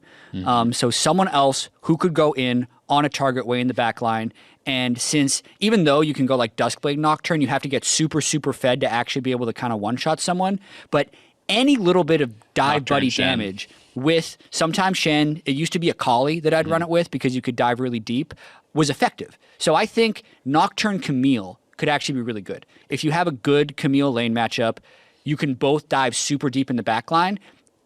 So someone else who could go in on a target way in the back line. And since even though you can go like Duskblade Nocturne, you have to get super, super fed to actually be able to kind of one-shot someone. But any little bit of dive Nocturne buddy Shen. Damage with sometimes Shen, it used to be a Kali that I'd run it with because you could dive really deep. was effective. So I think Nocturne Camille could actually be really good. If you have a good Camille lane matchup, you can both dive super deep in the backline,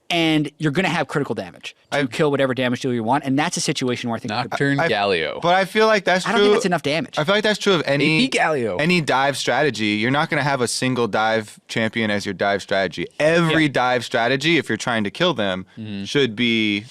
and you're going to have critical damage to kill whatever damage dealer you want, and that's a situation where I think Nocturne Galio. But I feel like that's true. I don't think that's enough damage. I feel like that's true of any AP Galio. any dive strategy. You're not going to have a single dive champion as your dive strategy. Every dive strategy, if you're trying to kill them, should be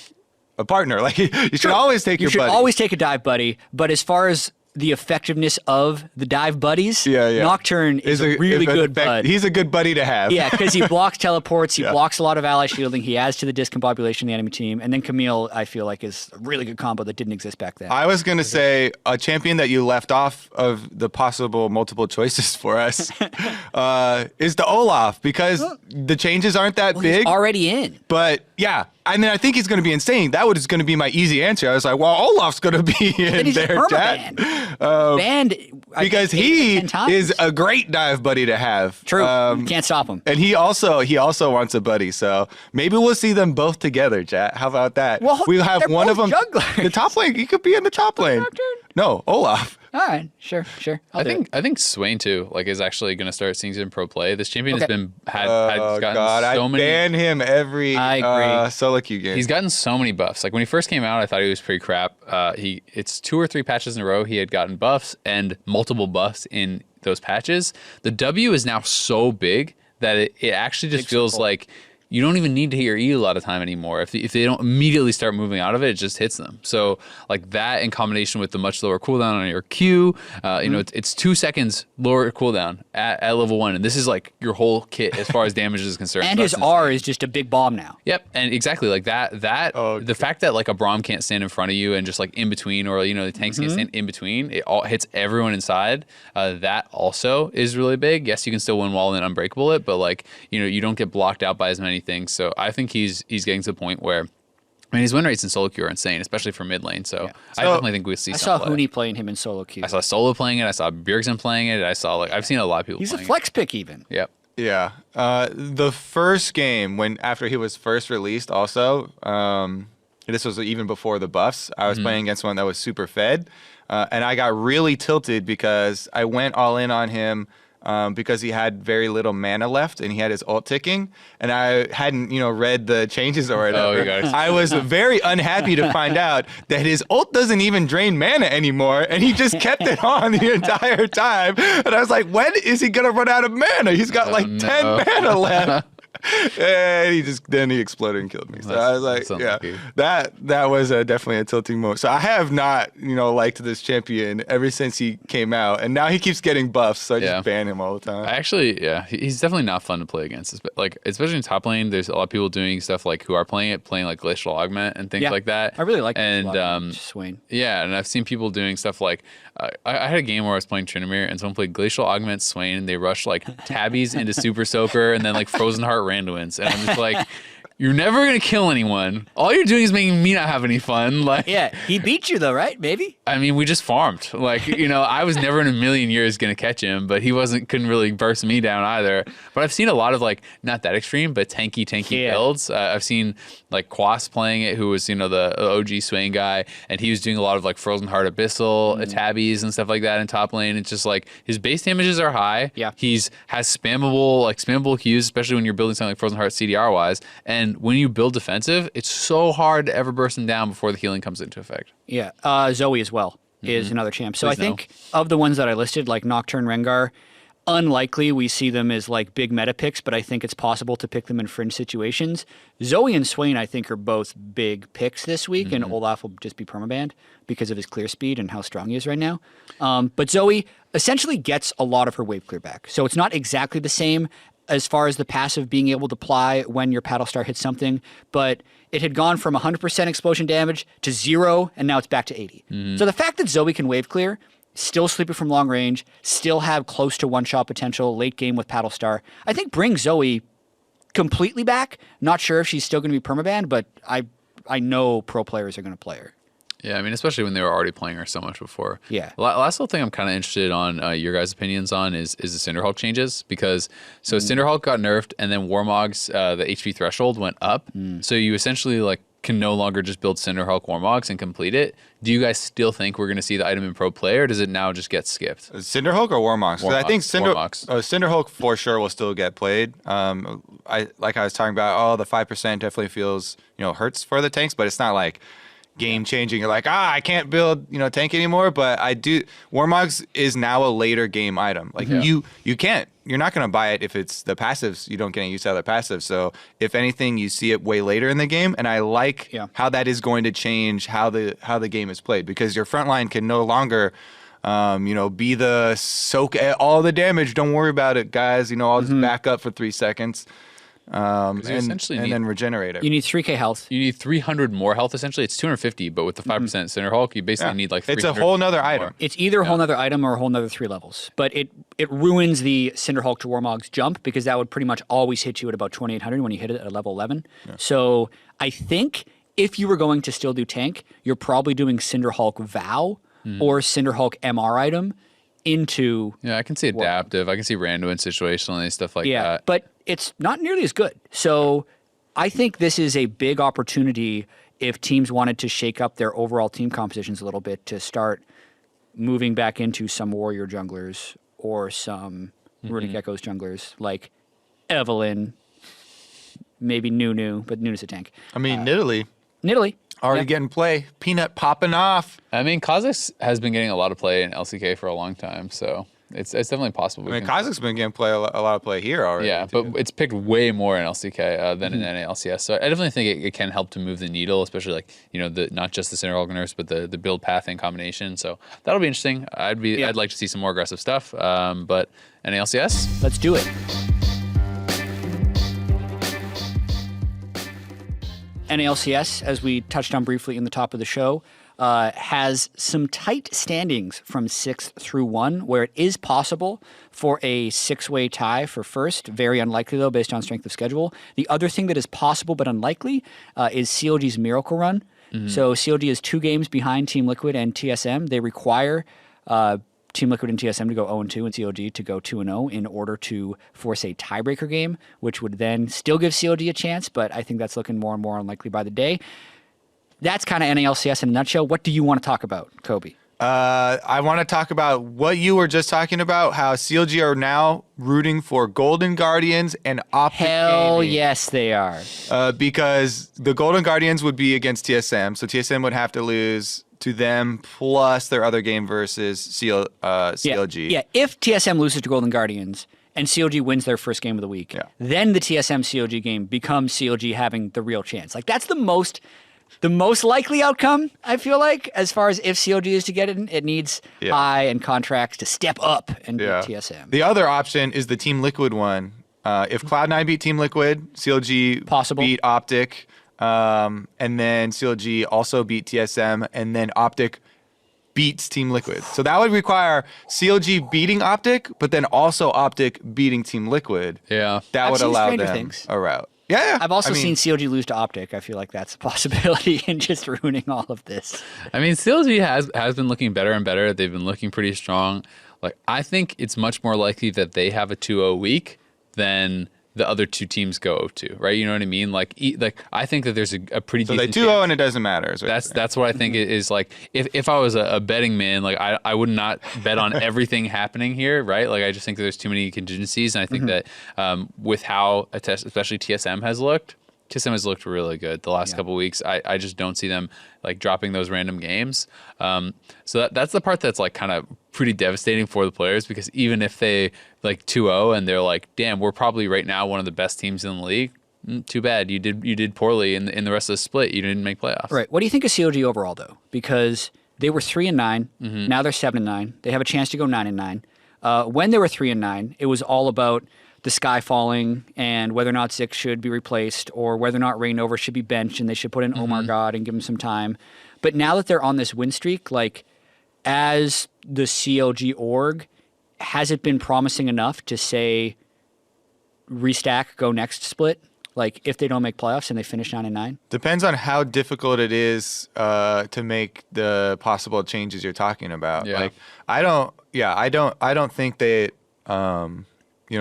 a partner. Like you should always take your buddy. You should always take a dive buddy, but as far as the effectiveness of the dive buddies, Nocturne is a really good bud. He's a good buddy to have. Yeah, because he blocks teleports, he blocks a lot of ally shielding, he adds to the discombobulation of the enemy team, and then Camille, I feel like, is a really good combo that didn't exist back then. I was going to say a champion that you left off of the possible multiple choices for us is the Olaf, because the changes aren't that big. He's already in. But yeah, I mean, I think he's going to be insane. That was going to be my easy answer. I was like, well, Olaf's going to be in He's there, Chad. Banned because he is a great dive buddy to have. True. You can't stop him. And he also wants a buddy. So maybe we'll see them both together, Chat. How about that? Well, we'll have one of them. Jugglers. The top lane. He could be in the top lane. No, Olaf. All right, sure. I think Swain too, like, is actually going to start seeing some pro play. This champion has been gotten so many. I ban him every solo queue game. He's gotten so many buffs. Like when he first came out, I thought he was pretty crap. It's 2 or 3 patches in a row he had gotten buffs and multiple buffs in those patches. The W is now so big that it actually just feels like you don't even need to hit your E a lot of time anymore. If they don't immediately start moving out of it, it just hits them. So like that in combination with the much lower cooldown on your Q, it's 2 seconds lower cooldown at level 1. And this is like your whole kit as far as damage is concerned. And his R is just a big bomb now. Yep. And exactly like the fact that like a Braum can't stand in front of you and just like in between, or the tanks can't stand in between, it all hits everyone inside. That also is really big. Yes, you can still win wall and unbreakable it, but like, you don't get blocked out by as many things. So I think he's getting to the point where, I mean, his win rates in solo queue are insane, especially for mid lane. So I definitely think we'll see. I saw Huni playing him in solo queue. I saw Solo playing it. I saw Bjergsen playing it. I've seen a lot of people. He's playing a flex pick even. Yep. Yeah. The first game after he was first released, also, this was even before the buffs. I was playing against one that was super fed, and I got really tilted because I went all in on him. Because he had very little mana left and he had his ult ticking, and I hadn't, read the changes or whatever. I was very unhappy to find out that his ult doesn't even drain mana anymore, and he just kept it on the entire time. And I was like, when is he gonna run out of mana? He's got 10 mana left. And he exploded and killed me. So I was like, that was definitely a tilting moment. So I have not, liked this champion ever since he came out, and now he keeps getting buffs, so I just ban him all the time. He's definitely not fun to play against. Like, especially in top lane, there's a lot of people doing stuff like who are playing like Glacial Augment and things like that. I really like Swain. Yeah, and I've seen people doing stuff like I had a game where I was playing Tryndamere and someone played Glacial Augment Swain, and they rushed like tabbies into Super Soaker and then like Frozen Heart Randuin's, and I'm just like, you're never gonna kill anyone. All you're doing is making me not have any fun. Like, yeah, he beat you though, right? Maybe. I mean, we just farmed. Like, I was never in a million years gonna catch him, but he couldn't really burst me down either. But I've seen a lot of like not that extreme, but tanky builds. I've seen like Quas playing it, who was the OG Swain guy, and he was doing a lot of like Frozen Heart Abyssal, tabbies and stuff like that in top lane. It's just like his base damages are high. Yeah, has spammable Qs, especially when you're building something like Frozen Heart CDR wise. And when you build defensive, it's so hard to ever burst him down before the healing comes into effect. Yeah, Zoe as well is another champ. So I think of the ones that I listed, like Nocturne, Rengar, unlikely we see them as like big meta picks, but I think it's possible to pick them in fringe situations. Zoe and Swain, I think, are both big picks this week, and Olaf will just be permabanned because of his clear speed and how strong he is right now. But Zoe essentially gets a lot of her wave clear back. So it's not exactly the same as far as the passive being able to apply when your paddle star hits something, but it had gone from 100% explosion damage to 0, and now it's back to 80. So the fact that Zoe can wave clear, still sleeping from long range, still have close to one-shot potential late game with paddle star, I think brings Zoe completely back. Not sure if she's still going to be permabanned, but I know pro players are going to play her. Yeah, I mean, especially when they were already playing her so much before. Yeah. Last little thing I'm kind of interested on your guys' opinions on is the Cinderhulk changes, because Cinderhulk got nerfed, and then Warmog's the HP threshold went up. So you essentially like can no longer just build Cinderhulk Warmogs and complete it, do you guys still think we're going to see the item in Pro Play, or does it now just get skipped? Cinderhulk or Warmogs? Because I think Warmogs. Cinderhulk for sure will still get played. I was talking about, the 5% definitely feels, hurts for the tanks, but it's not like game changing. You're like, I can't build, tank anymore. But I do. Warmogs is now a later game item. Like you can't. You're not going to buy it if it's the passives. You don't get any use out of the passives. So if anything, you see it way later in the game, and I like how that is going to change how the game is played, because your front line can no longer, be the soak all the damage. Don't worry about it, guys. I'll just back up for 3 seconds. And then regenerate it. You need 3k health. You need 300 more health, essentially. It's 250, but with the 5% Cinderhulk, you basically need like 300. It's a whole nother item. It's either a whole nother item or a whole nother 3 levels. But it ruins the Cinderhulk to Warmogs jump, because that would pretty much always hit you at about 2800 when you hit it at level 11. Yeah. So I think if you were going to still do tank, you're probably doing Cinderhulk Vow or Cinderhulk MR item into... Yeah, I can see adaptive. I can see random and situationally, stuff like that. But it's not nearly as good. So I think this is a big opportunity if teams wanted to shake up their overall team compositions a little bit, to start moving back into some warrior junglers or some Runic Echoes junglers, like Evelyn, maybe Nunu, but Nunu's a tank. I mean, Nidalee. Already getting play. Peanut popping off. I mean, Kha'Zix has been getting a lot of play in LCK for a long time, so it's definitely possible. I mean, Kha'Zix's been getting a lot of play here already. Yeah, but it's picked way more in LCK than in NA LCS. So I definitely think it can help to move the needle, especially like not just the Cinderhulk nurse, but the build path and combination. So that'll be interesting. I'd like to see some more aggressive stuff. But NA LCS, let's do it. NA LCS, as we touched on briefly in the top of the show, has some tight standings from 6th through 1, where it is possible for a 6-way tie for first. Very unlikely, though, based on strength of schedule. The other thing that is possible but unlikely is CLG's Miracle Run. So CLG is 2 games behind Team Liquid and TSM. They require Team Liquid and TSM to go 0-2 and CLG to go 2-0 in order to force a tiebreaker game, which would then still give CLG a chance, but I think that's looking more and more unlikely by the day. That's kind of NA LCS in a nutshell. What do you want to talk about, Kobe? I want to talk about what you were just talking about, how CLG are now rooting for Golden Guardians and Optic Hell Gaming. Yes, they are. Because the Golden Guardians would be against TSM, so TSM would have to lose to them plus their other game versus CLG. Yeah, if TSM loses to Golden Guardians and CLG wins their first game of the week, then the TSM-CLG game becomes CLG having the real chance. Like, that's the most likely outcome, I feel like, as far as if CLG is to get it. It needs I and Contracts to step up and beat TSM. The other option is the Team Liquid one. If Cloud9 beat Team Liquid, CLG beat Optic, and then CLG also beat TSM, and then Optic beats Team Liquid. So that would require CLG beating Optic, but then also Optic beating Team Liquid. Yeah. That would allow them a route. Yeah. I've also seen CLG lose to Optic. I feel like that's a possibility in just ruining all of this. I mean, CLG has been looking better and better. They've been looking pretty strong. Like, I think it's much more likely that they have a 2-0 week than the other 2 teams go 0-2, right? You know what I mean? Like I think that there's a pretty decent So they 2-0 and it doesn't matter. That's what I think is like. If I was a betting man, like I would not bet on everything happening here, right? Like, I just think that there's too many contingencies, and I think that with how especially TSM has looked really good the last couple of weeks. I just don't see them like dropping those random games. So that's the part that's like kind of pretty devastating for the players, because even if they like 2-0 and they're like, damn, we're probably right now one of the best teams in the league. Too bad you did poorly in the rest of the split. You didn't make playoffs. Right. What do you think of CLG overall though? Because they were 3-9. Now they're 7-9. They have a chance to go 9-9. When they were 3-9, it was all about the sky falling and whether or not Zix should be replaced, or whether or not Reignover should be benched and they should put in Omar God and give him some time. But now that they're on this win streak, like, as the CLG org, has it been promising enough to say restack, go next split? Like, if they don't make playoffs and they finish 9-9? Depends on how difficult it is to make the possible changes you're talking about. Like, I don't think that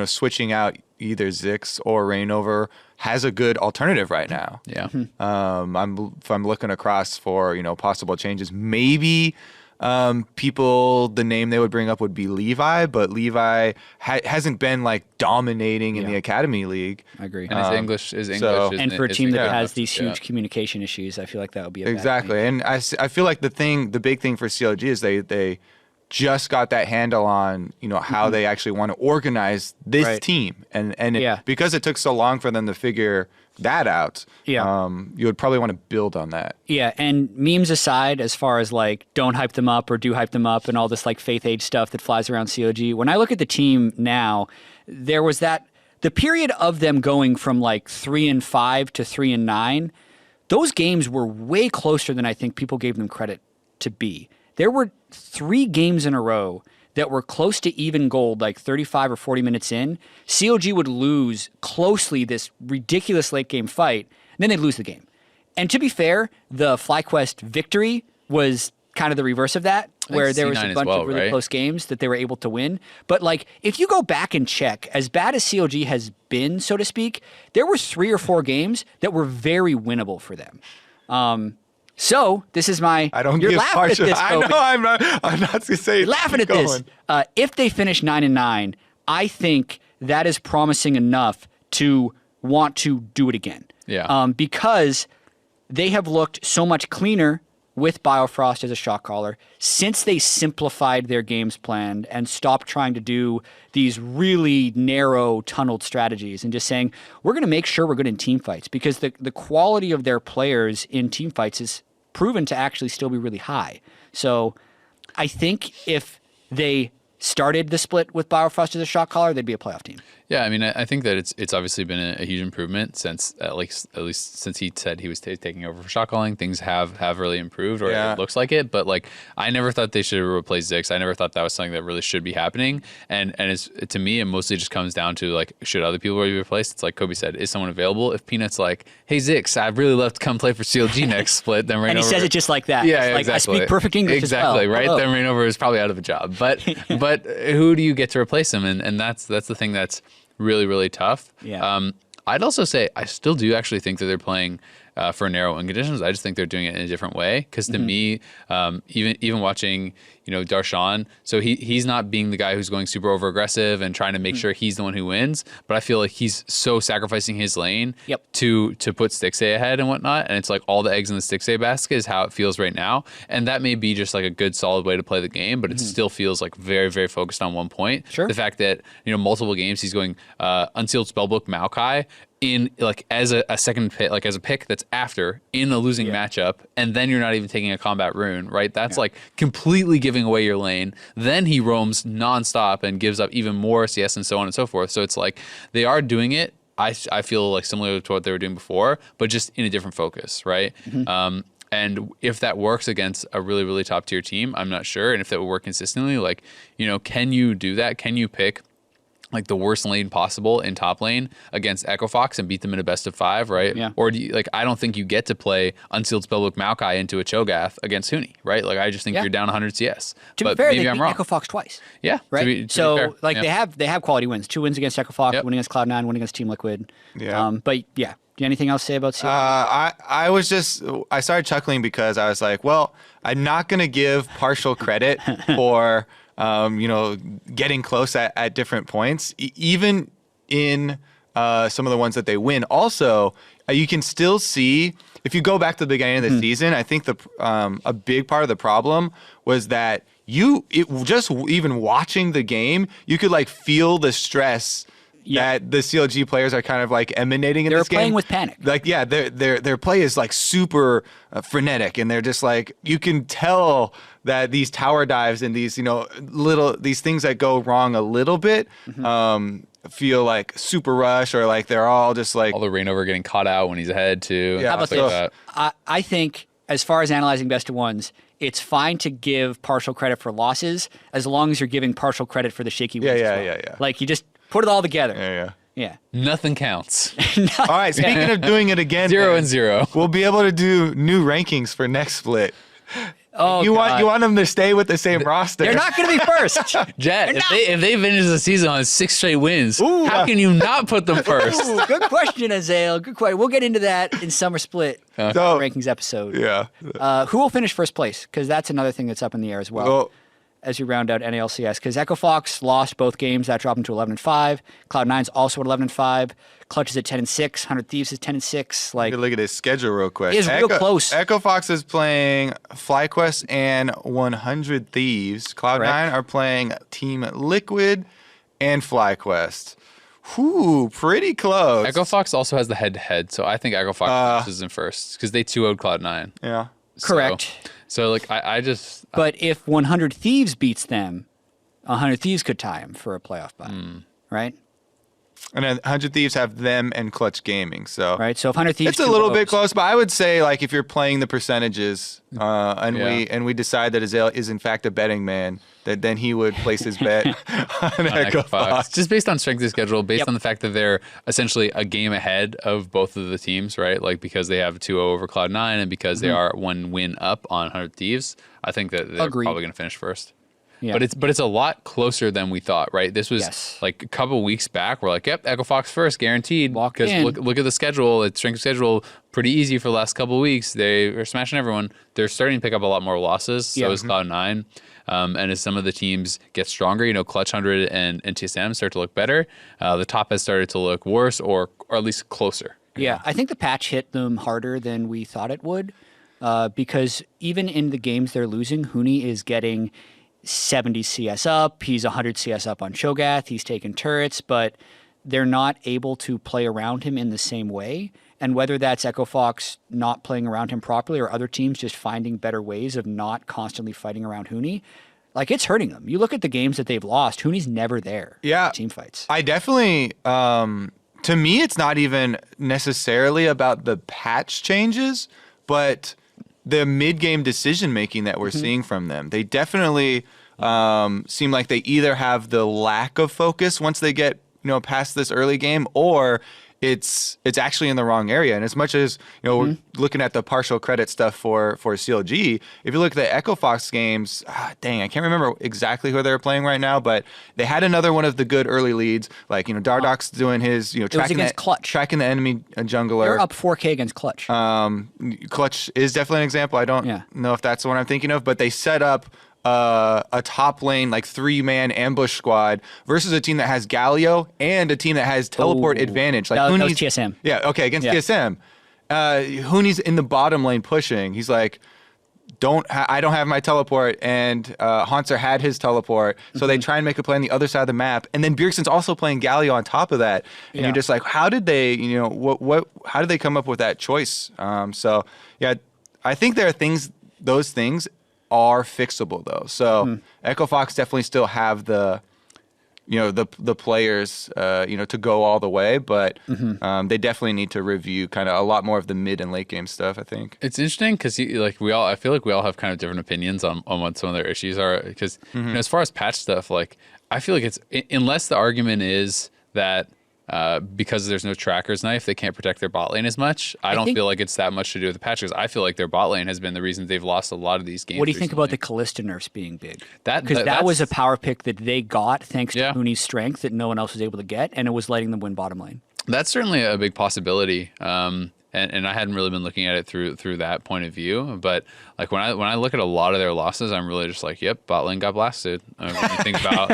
switching out either Zix or Reignover has a good alternative right now. Yeah. If I'm looking across for, possible changes, maybe the name they would bring up would be Levi, but Levi hasn't been like dominating in the Academy League. I agree. And his English is and for a team that has these huge communication issues, I feel like that would be a exactly. bad And I feel like the big thing for CLG is they just got that handle on how they actually want to organize this team, and because it took so long for them to figure that out, you would probably want to build on that. Yeah, and memes aside, as far as like don't hype them up or do hype them up and all this like faith age stuff that flies around COG, when I look at the team now, there was the period of them going from like 3-5 to 3-9. Those games were way closer than I think people gave them credit to be. There were 3 games in a row that were close to even gold, like 35 or 40 minutes in. COG would lose closely this ridiculous late game fight, and then they'd lose the game. And to be fair, the FlyQuest victory was kind of the reverse of that, where there was a bunch of really close games that they were able to win. But like, if you go back and check, as bad as COG has been, so to speak, there were 3 or 4 games that were very winnable for them. So this is my. I don't you're give laughing at this. I know I'm not. I'm not gonna say. You're laughing at this. If they finish 9-9, I think that is promising enough to want to do it again. Yeah. Because they have looked so much cleaner with Biofrost as a shot caller since they simplified their games plan and stopped trying to do these really narrow tunneled strategies and just saying, we're going to make sure we're good in team fights, because the quality of their players in team fights is proven to actually still be really high. So I think if they started the split with Biofrost as a shot caller, they'd be a playoff team. Yeah, I mean, I think that it's obviously been a huge improvement since at least since he said he was taking over for shot calling. Things have really improved, or it looks like it. But like, I never thought they should have replaced Zix. I never thought that was something that really should be happening. And it's, to me, it mostly just comes down to like, should other people be replaced? It's like Kobe said, is someone available? If Peanut's like, hey Zix, I'd really love to come play for CLG next split, then Reignover. And he says it just like that. Yeah, like, exactly. I speak perfect English exactly, as well. Right? Hello. Then Reignover is probably out of a job. But but who do you get to replace him? And that's the thing that's really, really tough. Yeah. I'd also say I still do actually think that they're playing for narrow win conditions. I just think they're doing it in a different way. Because to me, even watching, Darshan, so he's not being the guy who's going super over aggressive and trying to make sure he's the one who wins. But I feel like he's so sacrificing his lane to put Stixay ahead and whatnot. And it's like all the eggs in the Stixay basket is how it feels right now. And that may be just like a good solid way to play the game, but it still feels like very, very focused on one point. Sure. The fact that, multiple games he's going Unsealed Spellbook Maokai in like as a second pick, like as a pick that's after in a losing matchup, and then you're not even taking a combat rune, right? That's like completely giving away your lane. Then he roams nonstop and gives up even more CS and so on and so forth. So it's like they are doing it. I feel like similar to what they were doing before, but just in a different focus, right? And if that works against a really, really top tier team, I'm not sure. And if that would work consistently, like, can you do that? Can you pick like the worst lane possible in top lane against Echo Fox and beat them in a best of 5, right? Yeah. Or do you, like, I don't think you get to play Unsealed Spellbook Maokai into a Cho'Gath against Huni, right? Like, I just think you're down 100 CS. To but be fair, maybe they I'm beat wrong. Echo Fox twice. Yeah. Right. To be so fair. like they have quality wins. 2 wins against Echo Fox, one against Cloud9, one against Team Liquid. Yeah. But yeah. Do you have anything else to say about CLG? I started chuckling because I was like, well, I'm not gonna give partial credit for getting close at different points, even in some of the ones that they win. Also, you can still see, if you go back to the beginning of the season, I think a big part of the problem was that just even watching the game, you could like feel the stress that the CLG players are kind of like emanating in this game. They're playing with panic. Like, yeah, their play is like super frenetic, and they're just like, you can tell that these tower dives and these these things that go wrong a little bit feel like super rush, or like they're all just like all the Reignover getting caught out when he's ahead too. Yeah. How about like this? I think as far as analyzing best of ones, it's fine to give partial credit for losses as long as you're giving partial credit for the shaky wins. Yeah. Like, you just put it all together. Yeah. Nothing counts. All right, speaking of doing it again, 0 and 0. we'll be able to do new rankings for next split. Oh, you God. want them to stay with the same roster. They're not going to be first. Jet, if they finish the season on 6 straight wins, how can you not put them first? Ooh, good question, Azael. Good question. We'll get into that in Summer Split rankings episode. Yeah. Who will finish first place? Because that's another thing that's up in the air as well. As we round out NA LCS, because Echo Fox lost both games, that dropped them to 11-5. Cloud9's also at 11-5. Clutch is at 10-6. 100 Thieves is 10-6. Like, look at his schedule real quick. It is real close. Echo Fox is playing FlyQuest and 100 Thieves. Cloud9 are playing Team Liquid and FlyQuest. Whew, pretty close. Echo Fox also has the head-to-head, so I think Echo Fox is in first because they 2-0'd Cloud9. Yeah. Correct. So like, I just... But if 100 Thieves beats them, 100 Thieves could tie them for a playoff bye, right? And then 100 Thieves have them and Clutch Gaming, so Right. So if 100 Thieves, it's a little bit close, but I would say like if you're playing the percentages, and we decide that Azael is in fact a betting man, that then he would place his bet on Echo Fox. Just based on strength of schedule, based on the fact that they're essentially a game ahead of both of the teams, right? Like because they have 2-0 over Cloud9 and because they are 1 win up on 100 Thieves, I think that they're probably going to finish first. Yeah. But it's a lot closer than we thought, right? This was like a couple weeks back. We're like, yep, Echo Fox first, guaranteed. Because look at the schedule. It's strength of schedule pretty easy for the last couple of weeks. They are smashing everyone. They're starting to pick up a lot more losses. So is Cloud9. And as some of the teams get stronger, you know, Clutch 100 and TSM start to look better. The top has started to look worse or at least closer. Yeah, I think the patch hit them harder than we thought it would, because even in the games they're losing, Huni is getting 70 CS up. He's 100 CS up on Cho'Gath. He's taken turrets, but they're not able to play around him in the same way. And whether that's Echo Fox not playing around him properly or other teams just finding better ways of not constantly fighting around Huni, like it's hurting them. You look at the games that they've lost, Huni's never there. Yeah. Team fights. I definitely, to me, it's not even necessarily about the patch changes, but the mid-game decision-making that we're seeing from them. They definitely seem like they either have the lack of focus once they get, past this early game, or it's actually in the wrong area. And as much as, we're looking at the partial credit stuff for CLG, if you look at the Echo Fox games, I can't remember exactly who they're playing right now, but they had another one of the good early leads, like, Dardoc's doing his, tracking the enemy jungler. They're up 4K against Clutch. Clutch is definitely an example. I don't know if that's the one I'm thinking of, but they set up a top lane, like 3-man ambush squad versus a team that has Galio and a team that has teleport advantage. Like that was TSM. Yeah, okay, against TSM. Huni's in the bottom lane pushing. He's like, I don't have my teleport, and Haunter had his teleport, so they try and make a play on the other side of the map, and then Bjergsen's also playing Galio on top of that, and you're just like, how did they, how did they come up with that choice? So yeah, I think there are those things are fixable though. So Echo Fox definitely still have the players, to go all the way, but they definitely need to review kind of a lot more of the mid and late game stuff, I think. It's interesting because I feel like we all have kind of different opinions on what some of their issues are. Because as far as patch stuff, like I feel like it's, unless the argument is that because there's no tracker's knife, they can't protect their bot lane as much. I don't feel like it's that much to do with the patches. I feel like their bot lane has been the reason they've lost a lot of these games. What do you think about the Kalista nerfs being big? Because that was a power pick that they got thanks to Huni's strength that no one else was able to get, and it was letting them win bottom lane. That's certainly a big possibility. And I hadn't really been looking at it through that point of view, but like when I look at a lot of their losses, I'm really just like, yep, bot lane got blasted. When you think about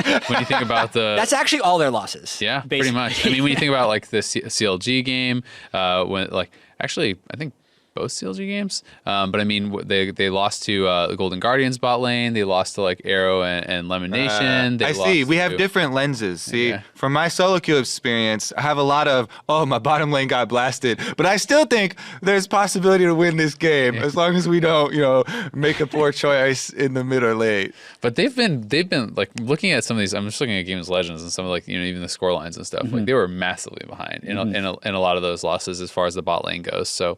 the, that's actually all their losses. Yeah, basically. Pretty much. I mean, when you think about like the CLG game, I think both CLG games, but I mean they lost to the Golden Guardians bot lane. They lost to like Arrow and Lemon Nation. I see. We have different lenses. See, from my solo queue experience, I have a lot of my bottom lane got blasted, but I still think there's possibility to win this game as long as we don't make a poor choice in the mid or late. But they've been like looking at some of these. I'm just looking at Games Legends and some of like even the score lines and stuff. Like they were massively behind in a lot of those losses as far as the bot lane goes. So.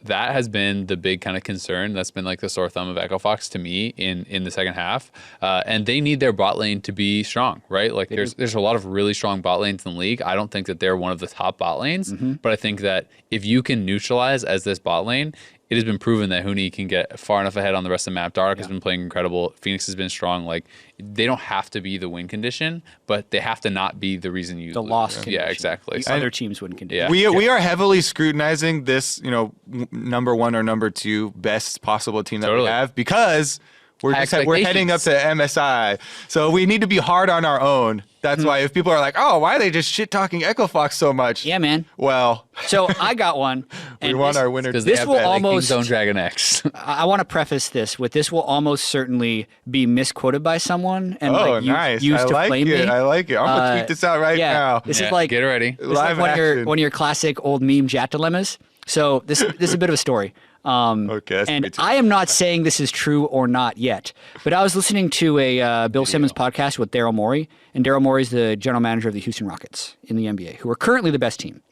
That has been the big kind of concern. That's been like the sore thumb of Echo Fox to me in the second half. And they need their bot lane to be strong, right? Like there's a lot of really strong bot lanes in the league. I don't think that they're one of the top bot lanes, but I think that if you can neutralize as this bot lane, it has been proven that Huni can get far enough ahead on the rest of the map. Dark has been playing incredible. Phoenix has been strong. Like, they don't have to be the win condition, but they have to not be the reason you The lose. loss condition. Yeah, exactly. The other teams wouldn't condition. Yeah. We are heavily scrutinizing this, number 1 or number 2 best possible team that we Totally. have because we're heading up to MSI. So we need to be hard on our own. That's why if people are like, oh, why are they just shit talking Echo Fox so much? Yeah, man. Well, So I got one. we and want this- our winner. Because This they have will that almost- King's Own Dragon X. I want to preface this with this will almost certainly be misquoted by someone and Oh, like nice. used I to like flame it. me. I like it. I'm going to tweet this out right yeah, now. This Yeah, is like get ready. This is like Live one action. of your classic old meme Jat dilemmas. So this is a bit of a story. Okay, that's and pretty I am not saying this is true or not yet, but I was listening to a Bill Simmons podcast with Daryl Morey, and Daryl Morey is the general manager of the Houston Rockets in the NBA, who are currently the best team,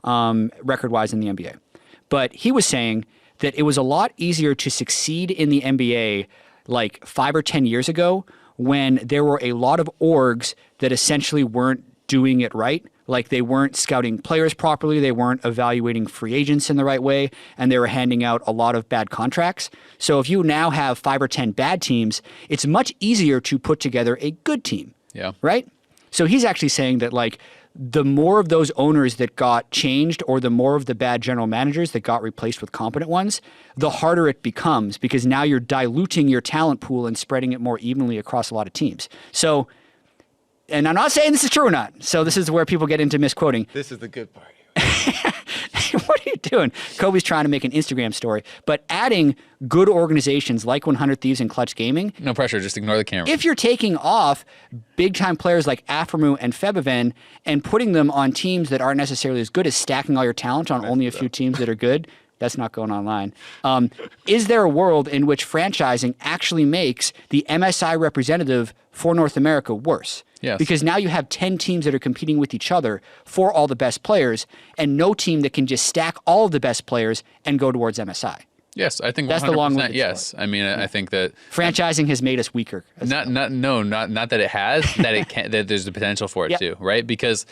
record-wise in the NBA. But he was saying that it was a lot easier to succeed in the NBA like 5 or 10 years ago when there were a lot of orgs that essentially weren't doing it right. Like they weren't scouting players properly, they weren't evaluating free agents in the right way, and they were handing out a lot of bad contracts. So if you now have 5 or 10 bad teams, it's much easier to put together a good team. Yeah. Right? So he's actually saying that like the more of those owners that got changed or the more of the bad general managers that got replaced with competent ones, the harder it becomes because now you're diluting your talent pool and spreading it more evenly across a lot of teams. So, and I'm not saying this is true or not. So this is where people get into misquoting. This is the good part. What are you doing? Kobe's trying to make an Instagram story, but adding good organizations like 100 Thieves and Clutch Gaming, No pressure. Just ignore the camera. if you're taking off big-time players like Aphromoo and Febiven and putting them on teams that aren't necessarily as good as stacking all your talent on only a few teams that are good, that's not going online. Is there a world in which franchising actually makes the MSI representative for North America worse? Yes. Because now you have 10 teams that are competing with each other for all the best players and no team that can just stack all of the best players and go towards MSI. Yes, I think That's 100%. the long-winded Yes, I mean, I think that Franchising has made us weaker. not that it has, that it can, that there's the potential for it Yep. too, right? Because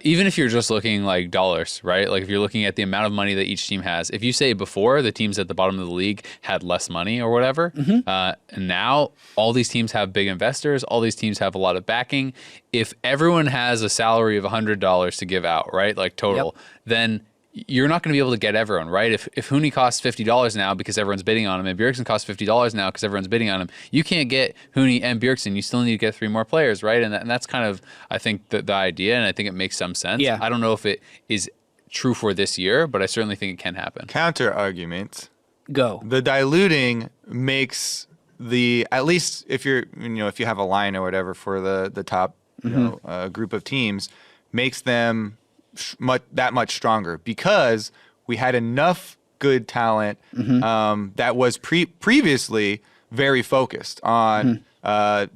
even if you're just looking like dollars, right? Like if you're looking at the amount of money that each team has, if you say before the teams at the bottom of the league had less money or whatever, and now all these teams have big investors, all these teams have a lot of backing. If everyone has a salary of $100 to give out, right, like total, then you're not going to be able to get everyone, right? If Huni costs $50 now because everyone's bidding on him, and Bjergsen costs $50 now because everyone's bidding on him, you can't get Huni and Bjergsen. You still need to get 3 more players, right? And that's kind of, I think, the idea, and I think it makes some sense. Yeah. I don't know if it is true for this year, but I certainly think it can happen. Counter argument. Go. The diluting makes at least if if you have a line or whatever for the top group of teams, makes them that much stronger because we had enough good talent that was previously very focused on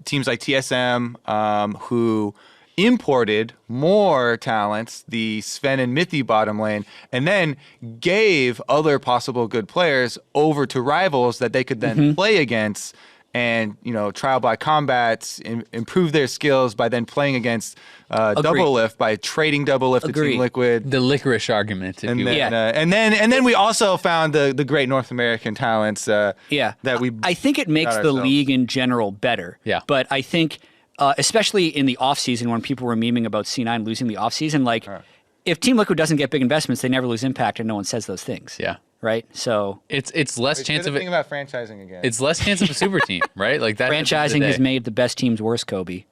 teams like TSM who imported more talents, the Sven and Mithy bottom lane, and then gave other possible good players over to rivals that they could then play against and, trial by combats, improve their skills by then playing against Double Lift, by trading Double Lift to Team Liquid. The licorice argument, if you will. And then we also found the great North American talents that we I think it makes the league in general better. Yeah. But I think, especially in the offseason when people were memeing about C9 losing the offseason, like if Team Liquid doesn't get big investments, they never lose impact and no one says those things. Yeah. Right? So It's less chance of it. Think about franchising again. It's less chance of a super team, right? Like that. franchising has made the best teams worse, Kobe.